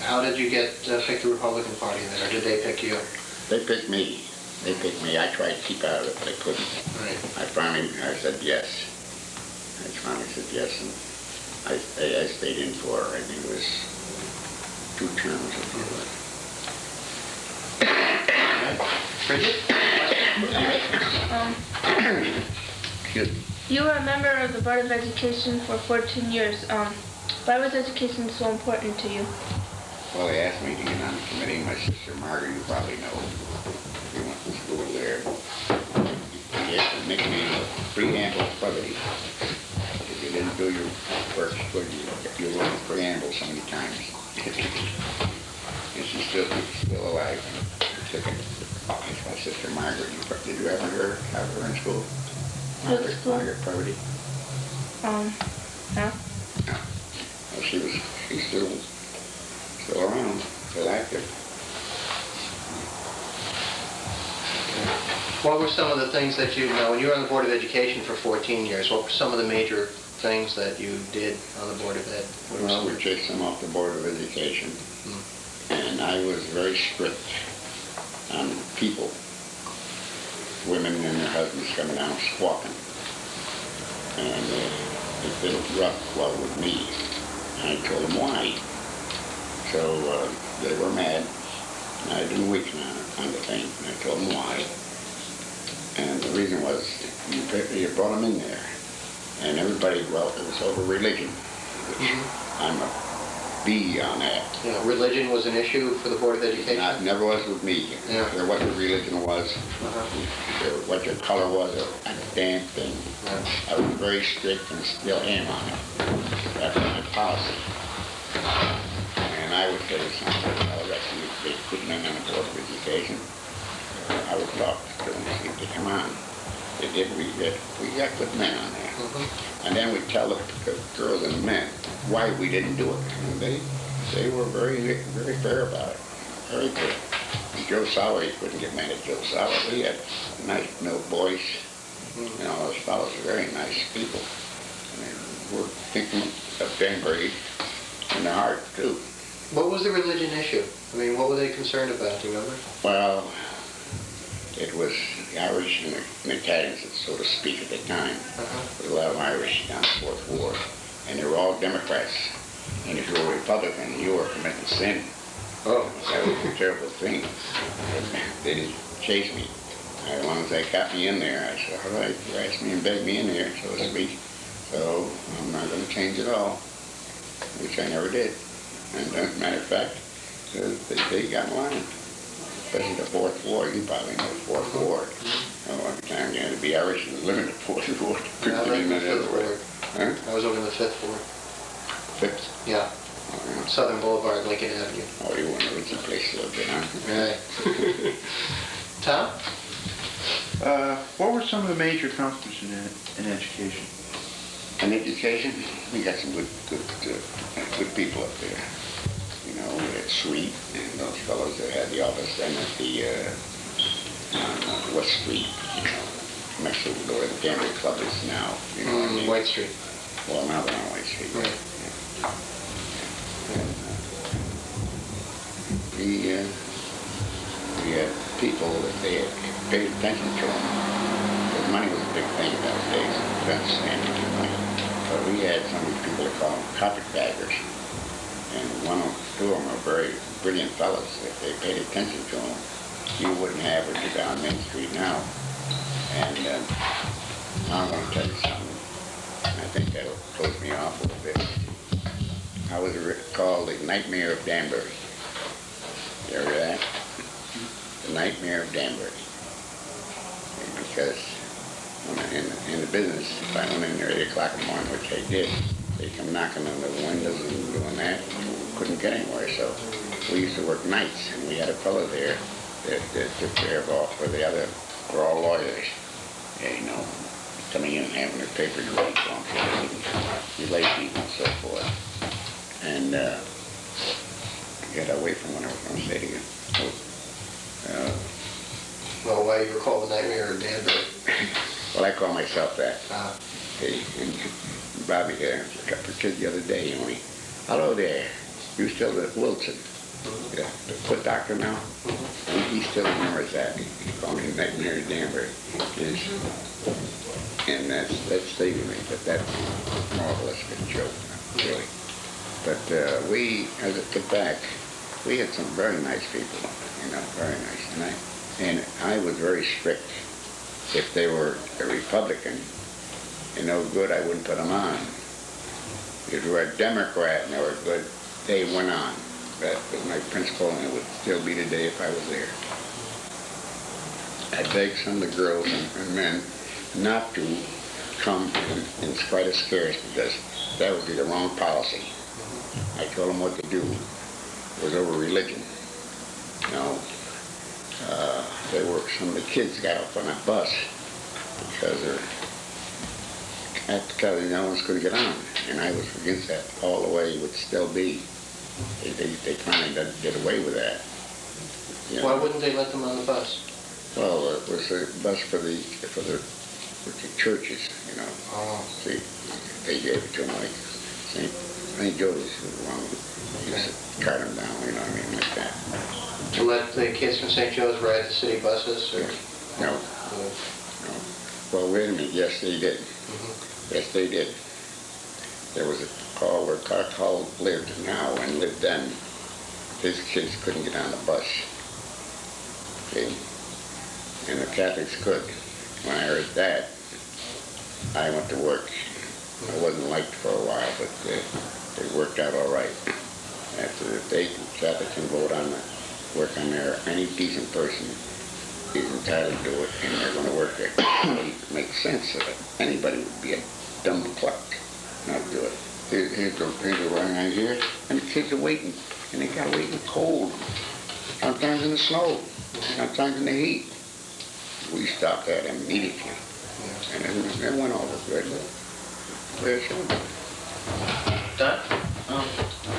how did you get pick the Republican Party then, or did they pick you? They picked me. They picked me. I tried to keep out of it, but I couldn't. Right. I said yes. I finally said yes, and I stayed in for, I think it was 2 terms or something. Bridget? Good. You were a member of the Board of Education for 14 years. Why was education so important to you? Well, they asked me to get on the committee. My sister Margaret, you probably know, we went to school there. They had to make me a preamble of Previdi. If you didn't do your work, you learned the preamble so many times. And she's still alive. And took it. It's my sister Margaret. Did you ever have her in school? Margaret Previdi. No. No. Well, she's still around, still active. What were some of the things that when you were on the Board of Education for 14 years, what were some of the major things that you did on the Board of Ed? Well, we chased them off the Board of Education, and I was very strict on people, women and their husbands coming down squawking, and it felt rough with me. And I told them why. So they were mad, and I didn't weaken on the thing, and I told them why. And the reason was, you brought them in there, and everybody, well, it was over religion, which I'm a B on that. Yeah, religion was an issue for the Board of Education? It never was with me. Yeah. There what your religion was, what your color was, a damn thing. Yeah. I was very strict and still am on it. That's my policy. And I would say something about the rest of you, they put men on the Board of Education. I would talk to them and see if they come on. They did, we got good men on there. And then we tell the girls and the men why we didn't do it. And they were very, very fair about it. Very good. And Joe Sauer, you couldn't get mad at Joe Sauer. He had nice middle voice. You know, those fellows are very nice people. And they were thinking of Danbury in their heart, too. What was the religion issue? I mean, what were they concerned about, do you remember? Well, it was the Irish and the Italians, so to speak, at the time. There was a lot of Irish down the Fourth Ward, and they were all Democrats. And if you were a Republican, you were committing sin. Oh. That was a terrible thing. They didn't chase me. As long as they got me in there, I said, all right, you asked me and begged me in there, so to speak. So I'm not going to change at all, which I never did. And as a matter of fact, they got in line. Especially the Fourth Ward, you probably know the Fourth Ward. One time you had to be Irish and live in the Fourth Ward. Yeah, I was in the Fifth Ward. Huh? I was over in the Fifth Ward. Fifth? Yeah. Southern Boulevard, Lincoln Avenue. Oh, you weren't a rich place to live in, huh? Right. Tom? What were some of the major accomplishments in education? In education, we got some good people up there. You know, we had Sweet and those fellows that had the office then at the on West Street, you know, next to where the Danbury Club is now. You know what I mean? White Street. Well, now they're on White Street. Right. Yeah. We had people that they had paid attention to them. Because money was a big thing in those days. You understand money. But we had some people that call them carpetbaggers. And two of them were very brilliant fellows. If they paid attention to them, you wouldn't have what you got on Main Street now. And I'm going to tell you something. I think that'll close me off a little bit. I was called the Nightmare of Danbury. You ever heard that? The Nightmare of Danbury. Because in the business, if I went in there at 8 o'clock in the morning, which I did, they come knocking on the windows and doing that. Couldn't get anywhere, so we used to work nights, and we had a fellow there that took care of all, for the other, were all lawyers. You know, coming in and having their papers ready for them, so they didn't delay people and so forth. And get away from what I was going to say to you. Well, why you were called the Nightmare of Danbury? Well, I call myself that. Uh, Hey, and Bobby here, got the kid the other day, and we, hello there, you still at Wilson? Yeah, the foot doctor now? He still remembers that. He called me Nightmare of Danbury. And that stayed with me, but that's more or less a joke, really. But we, as a get back, we had some very nice people, you know, very nice. And I was very strict. If they were a Republican and no good, I wouldn't put them on. If they were a Democrat and they were good, they went on. That was my principle, and it would still be today if I was there. I begged some of the girls and men not to come in spite of scares, because that would be the wrong policy. I told them what to do. It was over religion. You know, some of the kids got off on a bus because no one's going to get on. And I was against that all the way. It would still be. They finally did away with that. You know? Why wouldn't they let them on the bus? Well, it was a bus for the churches, you know. Oh. See, they gave it to them like St. Joe's was one. You just cut them down, you know what I mean, like that. To let the kids from St. Joe's ride the city buses? Or? No. No. No. Well, wait a minute. Yes, they did. Yes, they did. There was a call where Carl lived now and lived then. His kids couldn't get on the bus. Okay? And the Catholics could. When I heard that, I went to work. I wasn't liked for a while, but it worked out all right. After the Catholics can vote on the work on there, any decent person is entitled to do it, and they're going to work there. It makes sense that anybody would be a dumb cluck not to do it. Here's the running right here, and the kids are waiting, and they got to wait in the cold, sometimes in the snow, sometimes in the heat. We stopped that immediately, and it went over good. Very soon. Don?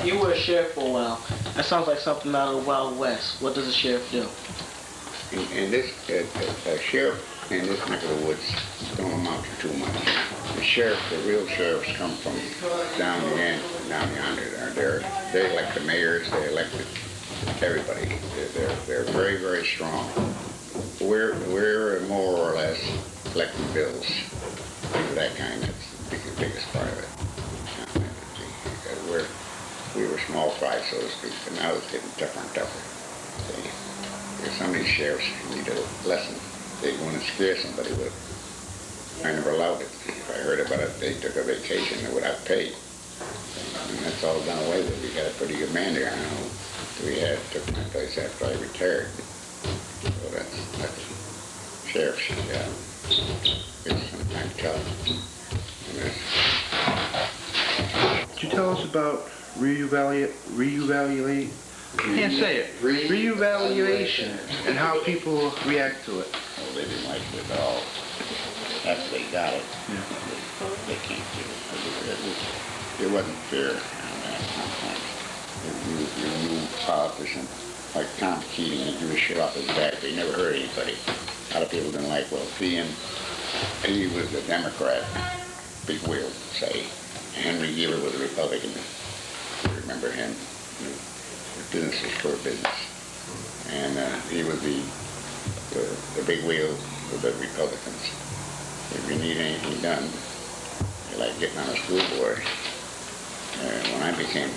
You were a sheriff for a while. That sounds like something out of the Wild West. What does a sheriff do? And this, a sheriff in this neck of the woods don't amount to too much. The sheriff, the real sheriffs come from down the end, down yonder. They elect the mayors, they elected everybody. They're very, very strong. We're more or less collecting bills, things of that kind. That's the biggest part of it. We were small fry, so to speak, but now it's getting tougher and tougher. See? Some of these sheriffs need a lesson. They want to scare somebody with it. I never allowed it. If I heard about it, they took a vacation without pay. And that's all done away with. We got a pretty good man there now. Took my place after I retired. So that's sheriff's job. It's sometimes tough. Could you tell us about reevaluation? Can't say it. Reevaluation and how people react to it. Well, they didn't like it at all. After they got it, they can't do it. It wasn't fair on that sometimes. If you knew politician like Tom Keating, and he was shit off his back, they never hurt anybody. A lot of people didn't like, well, he was a Democrat, big wheel, say. Henry Geeler was a Republican. You remember him? Business was for business. And he was the big wheel of the Republicans. If you need anything done, you like getting on a school board. When I became,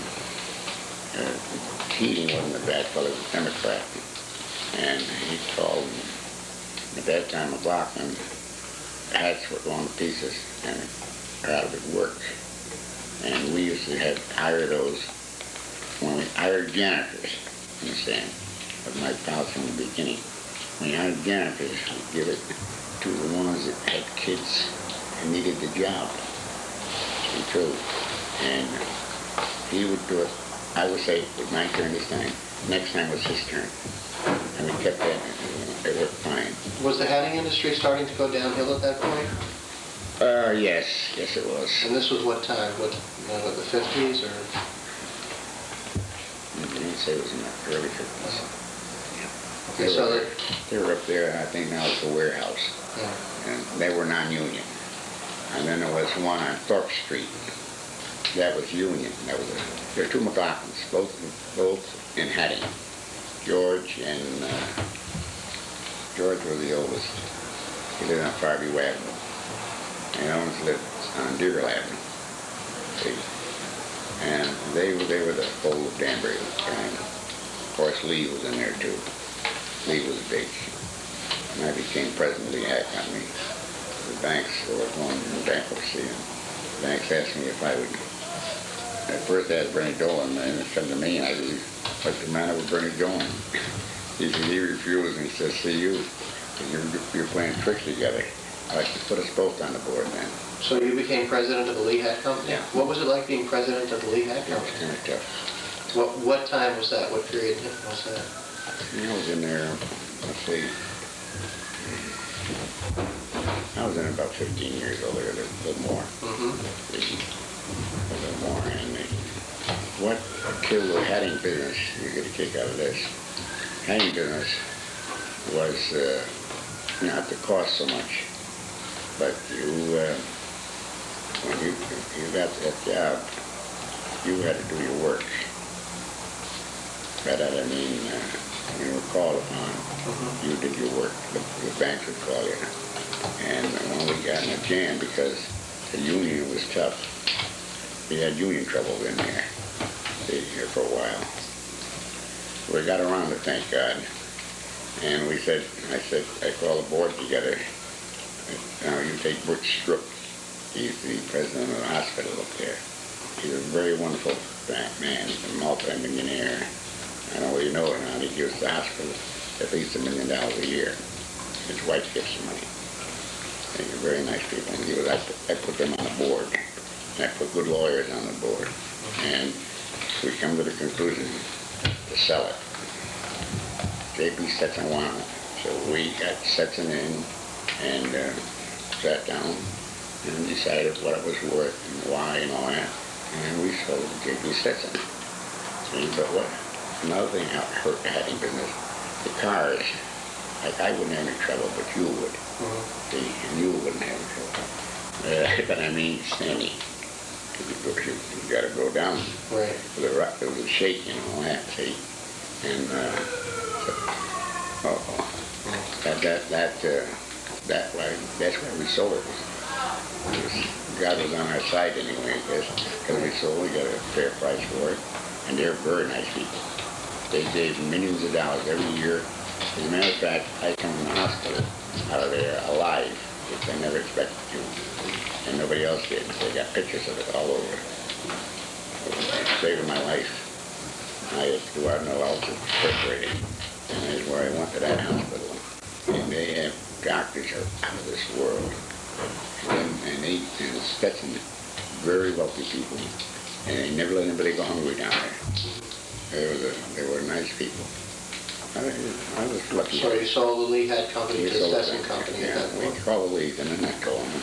Keating wasn't a bad fellow, he was a Democrat. And he called, at that time, McLaughlin, hats were going to pieces, and out of his work. And we used to hire those, when we hired janitors, understand, of my pals from the beginning. When you hired janitors, we give it to the ones that had kids and needed the job. To be true. And he would do it I would say it was my turn this time. Next time was his turn. And we kept that, it worked fine. Was the hatting industry starting to go downhill at that point? Yes, it was. And this was what time? What, the 50s or? I'd say it was in the early 50s. Okay, so They were up there, I think now it's a warehouse. yeah. And they were non-union. And then there was one on Thorpe Street. That was union. There were two McLaughlins, both in hatting. George was the oldest. He lived on Farview Avenue. And Owens lived on Deagle Avenue. See? And they were the old Danbury kind. Of course, Lee was in there too. Lee was big. And I became president of the hat company. The banks were going in bankruptcy, and the banks asked me if I would. At first I asked Bernie Dolan, and it come to me, and I said, what's the matter with Bernie Dolan? He said, he refused, and he said, see you, you're playing tricks together. I'd like to put us both on the board then. So you became president of the Lee Hat Company? Yeah. What was it like being president of the Lee Hat It was Company? kind of tough. What time was that? What period was that? I was in there, let's see, I was in about 15 years old, or a little more. Mm-hmm. A little more. And what killed the hatting business, you get a kick out of this, hatting business was not the cost so much, but when you got that job, you had to do your work. By that I mean, you were called upon, you did your work, the bank would call you. And when we got in a jam, because the union was tough, we had union trouble in there, here for a while. We got around it, thank God. And I called the board together. You take Butch Stroop, he's the president of the hospital up there. He's a very wonderful man, he's a multi-millionaire. I don't know whether you know it or not, he gives the hospital at least $1 million a year. His wife gives the money. They're very nice people. And I put them on the board. And I put good lawyers on the board. And we come to the conclusion to sell it. J.P. Stetson wanted it. So we got Stetson in and sat down and decided what it was worth and why and all that. And we sold it to J.P. Stetson. See, but what? Another thing hurt the hatting business, the cars. Like I wouldn't have any trouble, but you would. See, and you wouldn't have any trouble. But I mean, standing. You got to go down. Right. The rock, there was a shake and all that, see. And that's why we sold it. God was on our side anyway, because we sold, we got a fair price for it, and they're very nice people. They gave millions of dollars every year. As a matter of fact, I come from the hospital out of there alive, which I never expected to, and nobody else did. They got pictures of it all over. It saved my life. I had to go out in the house and perforated, and that's where I went to that hospital. And they have doctors are out of this world. And Stetson, very wealthy people, and they never let anybody go hungry down there. They were nice people. I was lucky. So you sold the Lee Hat Company to Stetson Company at that We point? called the League and then I told them,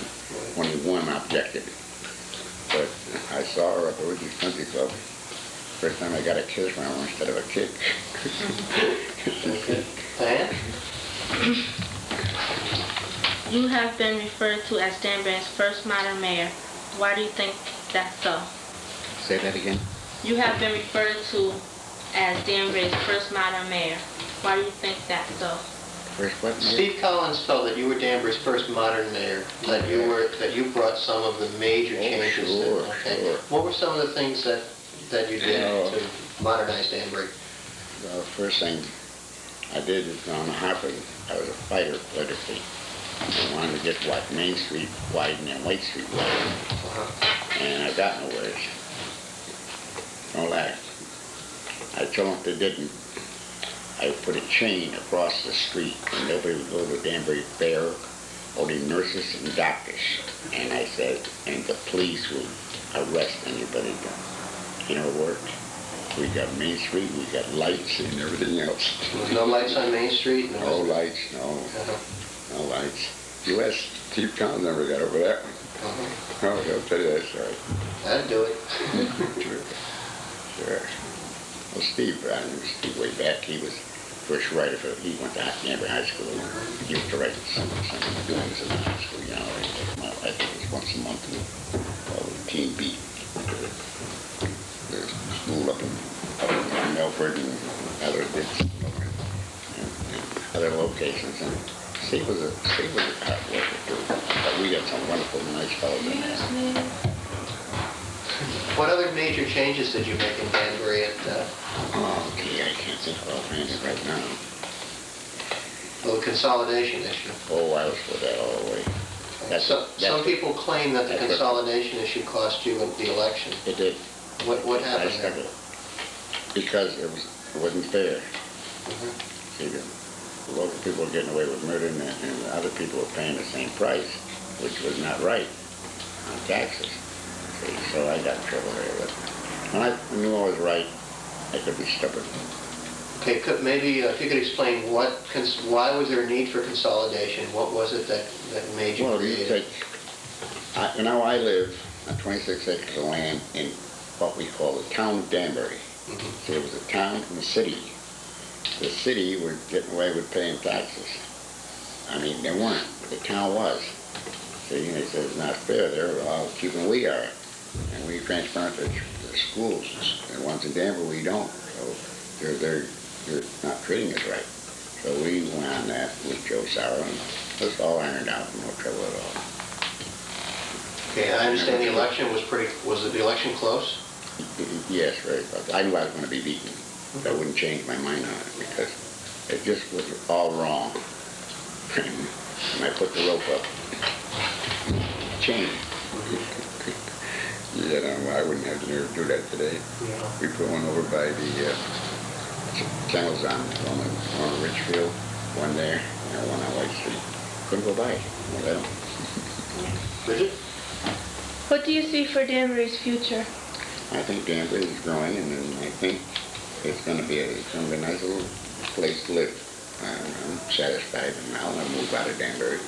only one objected. But I saw her up at Ridgey's Country Club. First time I got a kiss from her instead of a kick. Diane? You have been referred to as Danbury's first modern mayor. Why do you think that's so? Say that again? You have been referred to as Danbury's first modern mayor. Why do you think that's so? First what, Mayor? Steve Collins felt that you were Danbury's first modern mayor, that you brought some of the major changes. Sure. What were some of the things that you did to modernize Danbury? Well, first thing I did is on Hartford, I was a fighter politically. I wanted to get Main Street widened and White Street widened. And I got nowhere. Don't laugh. I told them if they didn't, I would put a chain across the street and nobody would go to Danbury Fair, only nurses and doctors. And I said, and the police would arrest anybody. You know, it worked. We got Main Street, we got lights and everything else. There's no lights on Main Street? No lights, no. No lights. U.S. Steve Collins never got over that one. Oh, I'll tell you that story. That'd do it. Sure. Well, Steve, I knew Steve way back. He was first writer for, he went to Danbury High School. He used to write some doings in the high school, you know. I think it was once a month in Team Beat. The school up in Milford and other other locations. And Steve was a hard worker too. But we got some wonderful, nice fellows in there. What other major changes did you make in Danbury at, Oh, gee, I can't think of offhand right now. well, the consolidation issue? Oh, I was for that all the way. Some people claim that the consolidation issue cost you the election. It did. What happened I there? stuck it. Because it wasn't fair. See, the local people were getting away with murder and other people were paying the same price, which was not right on taxes. See, so I got in trouble there. But when I knew I was right, I could be stubborn. Okay, maybe if you could explain why was there a need for consolidation? What was it that made you create it? Now I live on 26 acres of land in what we call the town of Danbury. So it was a town and a city. The city were getting away with paying taxes. I mean, they weren't, but the town was. See, they said it's not fair. They're all cheaper than we are. And we transparent to the schools. The ones in Danbury, we don't. So they're not treating us right. So we went on that with Joe Sauer, and it was all ironed out, no trouble at all. Okay, I understand the election was the election close? Yes, very close. I knew I was going to be beaten. That wouldn't change my mind on it because it just was all wrong. And I put the rope up. Chain. I wouldn't have the nerve to do that today. We put one over by the channels on Richfield, one there, and one on White Street. Couldn't go by. Well, let them. Bridget? What do you see for Danbury's future? I think Danbury is growing, and I think it's going to be a nice little place to live. I'm satisfied, and I'll never move out of Danbury.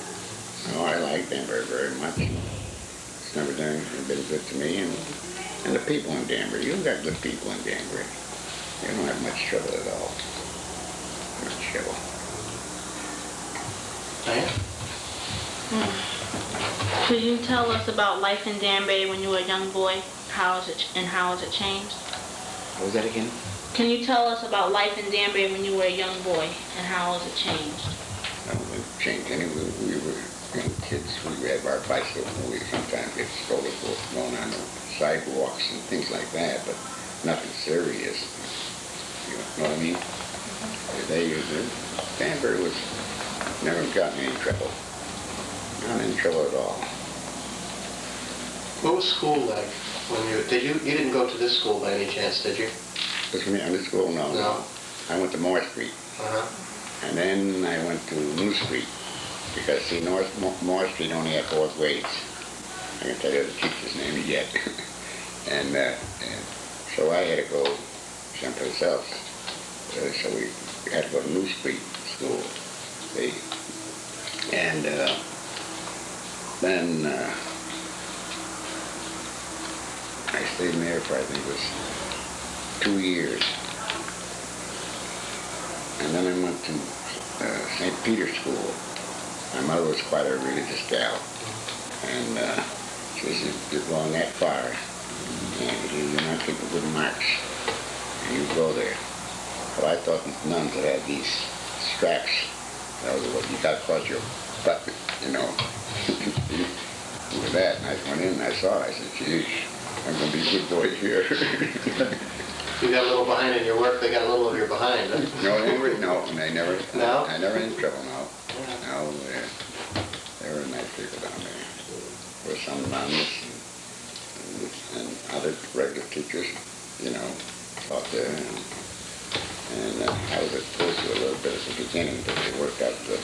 No, I like Danbury very much. It's never been good to me, and the people in Danbury. You've got good people in Danbury. You don't have much trouble at all. Much trouble. Could you tell us about life in Danbury when you were a young boy? How has it changed? What was that again? Can you tell us about life in Danbury when you were a young boy and how has it changed? No, it didn't change any. We were young kids. We had our bicycles, and we sometimes get stolen for going on the sidewalks and things like that, but nothing serious. You know what I mean? Danbury was never gotten in any trouble. Not in trouble at all. What was school like when you didn't go to this school by any chance, did you? This was under school? No. I went to Moore Street. And then I went to New Street. Because, see, Moore Street only had 4 grades. I can tell you the teacher's name yet. and so I had to go someplace else. So we had to go to New Street School. See? And then I stayed there for, I think it was 2 years. And then I went to St. Peter's School. My mother was quite a religious gal. And she said, you're going that far, and you're not keeping good marks. And you go there. But I thought these nuns that had these straps, that was what you got across your butt, you know. With that, and I went in and I saw it. I said, geez, I'm going to be a good boy here. You got a little behind in your work, they got a little of your behind, huh? No, they never. No? I never had any trouble, no. No, they were nice people down there. There were some nuns and other regular teachers, you know, taught there. And I was exposed to a little bit at the beginning, but it worked out good.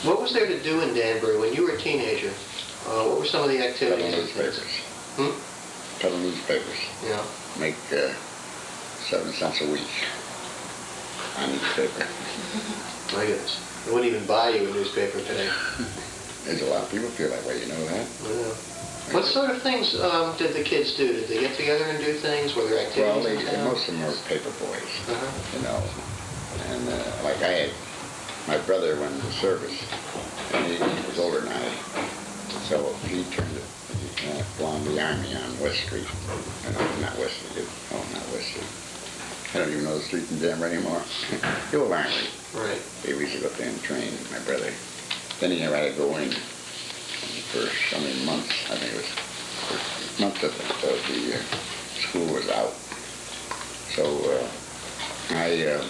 What was there to do in Danbury when you were a teenager? What were some of the activities? Peddle newspapers. Peddle newspapers. Yeah. Make 7 cents a week on newspaper. My goodness. They wouldn't even buy you a newspaper today. There's a lot of people feel that way, you know that? Yeah. What sort of things did the kids do? Did they get together and do things? Were there Well, activities in town? most of them were paper boys, Uh-huh. you know. And like I had, my brother went into service, and he was older than I. So he turned it, belonged to the Army on West Street. Not West Street, not West Street. I don't even know the street in Denver anymore. The old Army. Right. He used to go up there and train, my brother. Then he had to go in for so many months. I think it was months of the school was out. So I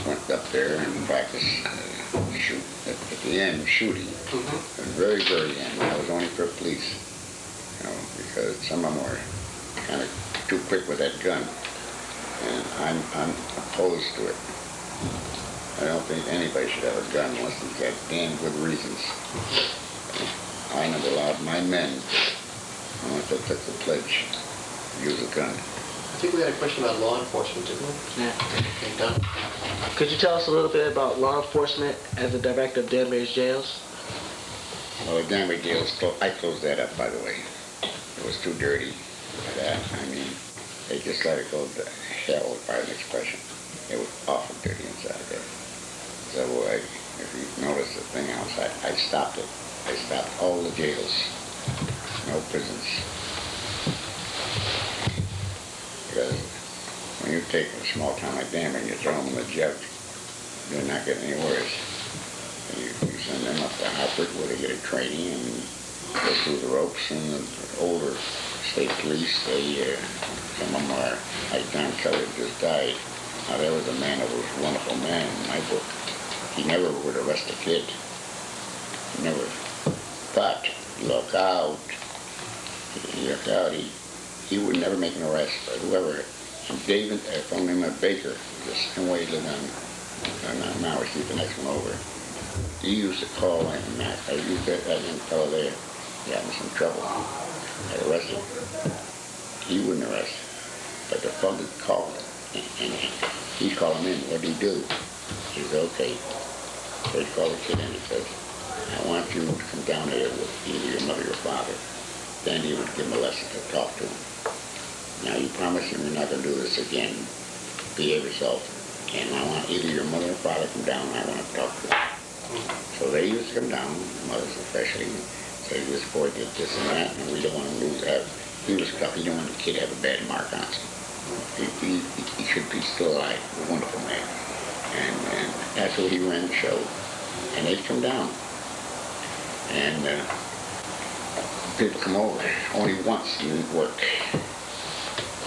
went up there and practiced shoot. At the end, shooting. Mm-hmm. At the very, very end. I was only for police, you know, because some of them were kind of too quick with that gun. And I'm opposed to it. I don't think anybody should have a gun unless he's got damn good reasons. I never allowed my men, once they took the pledge, use a gun. I think we had a question about law enforcement, didn't we? Yeah. Okay, Don? Could you tell us a little bit about law enforcement as the director of Danbury's jails? Well, the Danbury jails, I closed that up, by the way. It was too dirty for that. I mean, they just let it go to hell, by an expression. It was awful dirty inside there. So if you notice the thing outside, I stopped it. I stopped all the jails. No prisons. Because when you take a small town like Danbury and you throw them in the jug, they're not getting any worse. And you send them up to Hartford where they get a training and go through the ropes. And the older state police, some of them are, like John Kelly just died. Now there was a man that was a wonderful man in my book. He never would arrest a kid. Never. But look out. Look out. He would never make an arrest for whoever. David, I found him at Baker, the same way he lived on Mauer Street, the next one over. He used to call him, I used that young fellow there. He had some trouble. I arrested him. He wouldn't arrest. But the fellow called him. And he'd call him in. What'd he do? He said, okay. So he'd call the kid in and says, I want you to come down here with either your mother or your father. Then he would give him a lesson to talk to him. Now you promise him you're not going to do this again. Behave yourself. And I want either your mother or father to come down and I want to talk to them. So they used to come down, mothers especially, and say this boy did this and that, and we don't want to lose that. He was tough. He didn't want the kid to have a bad mark on him. He should be still alive, a wonderful man. And that's what he ran the show. And they'd come down. And people come over. Only once he didn't work.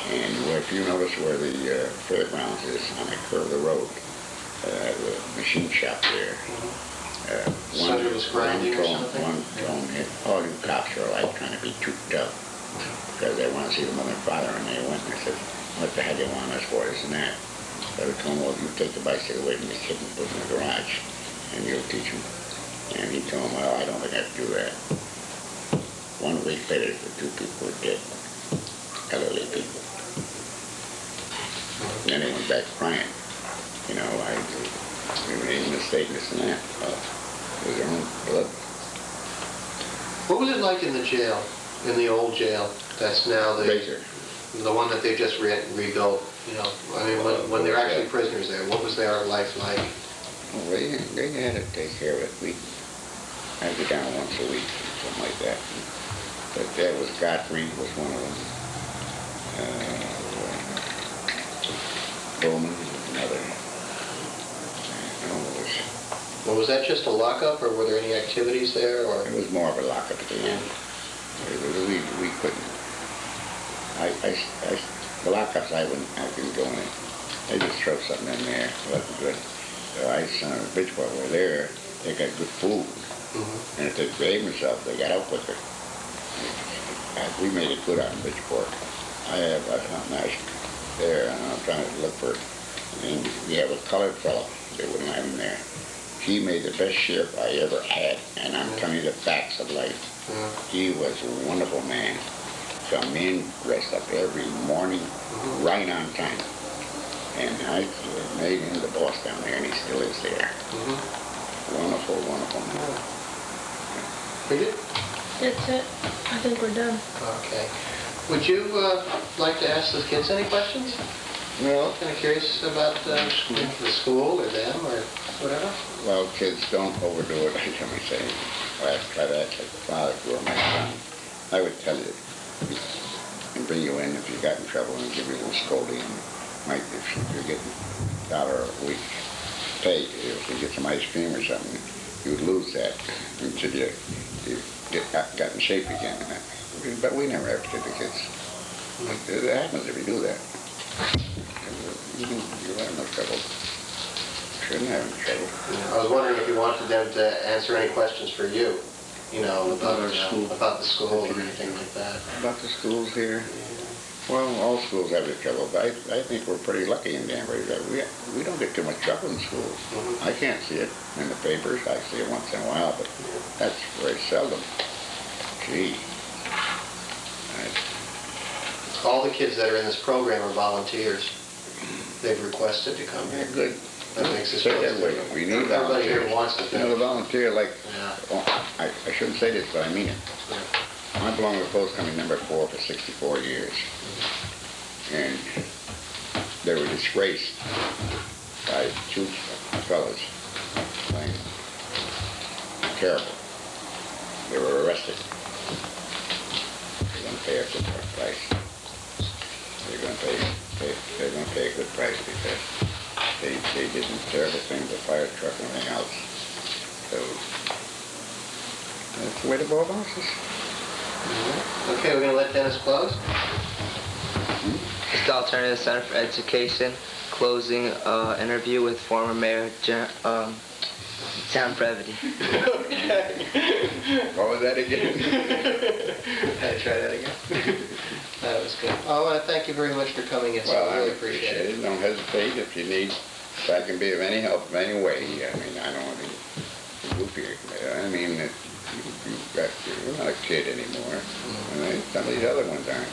And if you notice where the fairgrounds is on the curve of the road, the machine shop there. Somebody was grinding or something? One told me, all you cops are like trying to be too tough. Because they want to see the mother and father, and they went and they said, what the heck do you want us for, this and that? So they told him, well, you take the bicycle away from the kid and put it in the garage, and you'll teach him. And he told him, well, I don't think I can do that. 1 week later, the 2 people were dead. Elderly people. Then they went back crying. You know, we made a mistake, this and that. It was their own blood. What was it like in the jail, in the old jail? That's now Baker. the one that they just rebuilt, you know? I mean, when they're actually prisoners there, what was their life like? Well, they had to take care of it. I'd go down once a week, something like that. But that was Godfrey was one of them. Bowman, another. Well, was that just a lockup, or were there any activities there, or? It was more of a lockup at the end. We couldn't. The lockups I couldn't go in. They just throw something in there. It wasn't good. So I son of Bridgeport were there. They got good food. Mm-hmm. And if they behaved themselves, they got out quicker. We made it good out in Bridgeport. I have a nice there, and I'm trying to look for. And we have a colored fellow. They wouldn't have him there. He made the best sheriff I ever had, and I'm telling you the facts of life. He was a wonderful man. come in, dressed up every morning, right on time. And I made him the boss down there, and he still is there. Wonderful, wonderful man. Bridget? That's it. I think we're done. Okay. Would you like to ask the kids any questions? Well, Kind of curious about the school or them or whatever? well, kids, don't overdo it, like I was saying. I try to act like the father for my son. I would tell you, and bring you in if you got in trouble and give you a little scolding. Might, if you're getting $1 a week pay, if you get some ice cream or something, you'd lose that until you got in shape again. But we never ever did the kids. It happens if you do that. You'll have no trouble. Shouldn't have any trouble. I was wondering if you wanted them to answer any questions for you, about our school. about the school or anything like that. About the schools here, well, all schools have their trouble, but I think we're pretty lucky in Danbury. We don't get too much trouble in schools. I can't see it in the papers. I see it once in a while, but that's very seldom. Gee. All the kids that are in this program are volunteers. They've requested to come here. Good. That makes us Say feel that way. good. We need Everybody here volunteers. wants to The finish. volunteer, like, Yeah. oh, I shouldn't say this, but I mean it. I belong to post coming number 4 for 64 years. And they were disgraced by 2 fellas. Like, terrible. They were arrested. They're going to pay a good price. They're going to pay a good price because they did some terrible things, the fire truck and everything else. So that's the way the ball bounces. Okay, we're going to let Dennis close. It's the Alternative Center for Education, closing interview with former Mayor John Previdi. What was that again? Can I try that again? That was good. I want to thank you very much for coming in, so Well, I I really appreciate it. Don't hesitate if you need, if I can be of any help in any way. I mean, I don't want to be goofy. I mean, you're not a kid anymore. And some of these other ones aren't.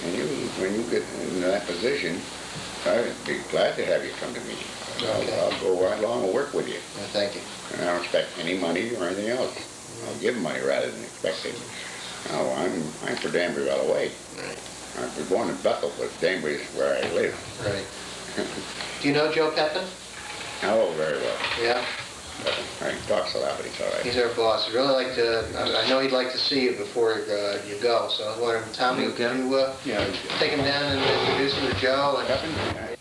And when you get in that position, I'd be glad to have you come to me. I'll go right along and work with you. Well, thank you. And I don't expect any money or anything else. I'll give money rather than expect it. No, I'm for Danbury all the way. Right. I was born in Bethel, but Danbury's where I live. Right. Do you know Joe Pepin? Oh, very well. Yeah? He talks a lot, but he's all right. He's our boss. I'd really like to, I know he'd like to see you before you go, so I was wondering, Tommy, would you Yeah. take him down and introduce him to Joe? And, Pepin?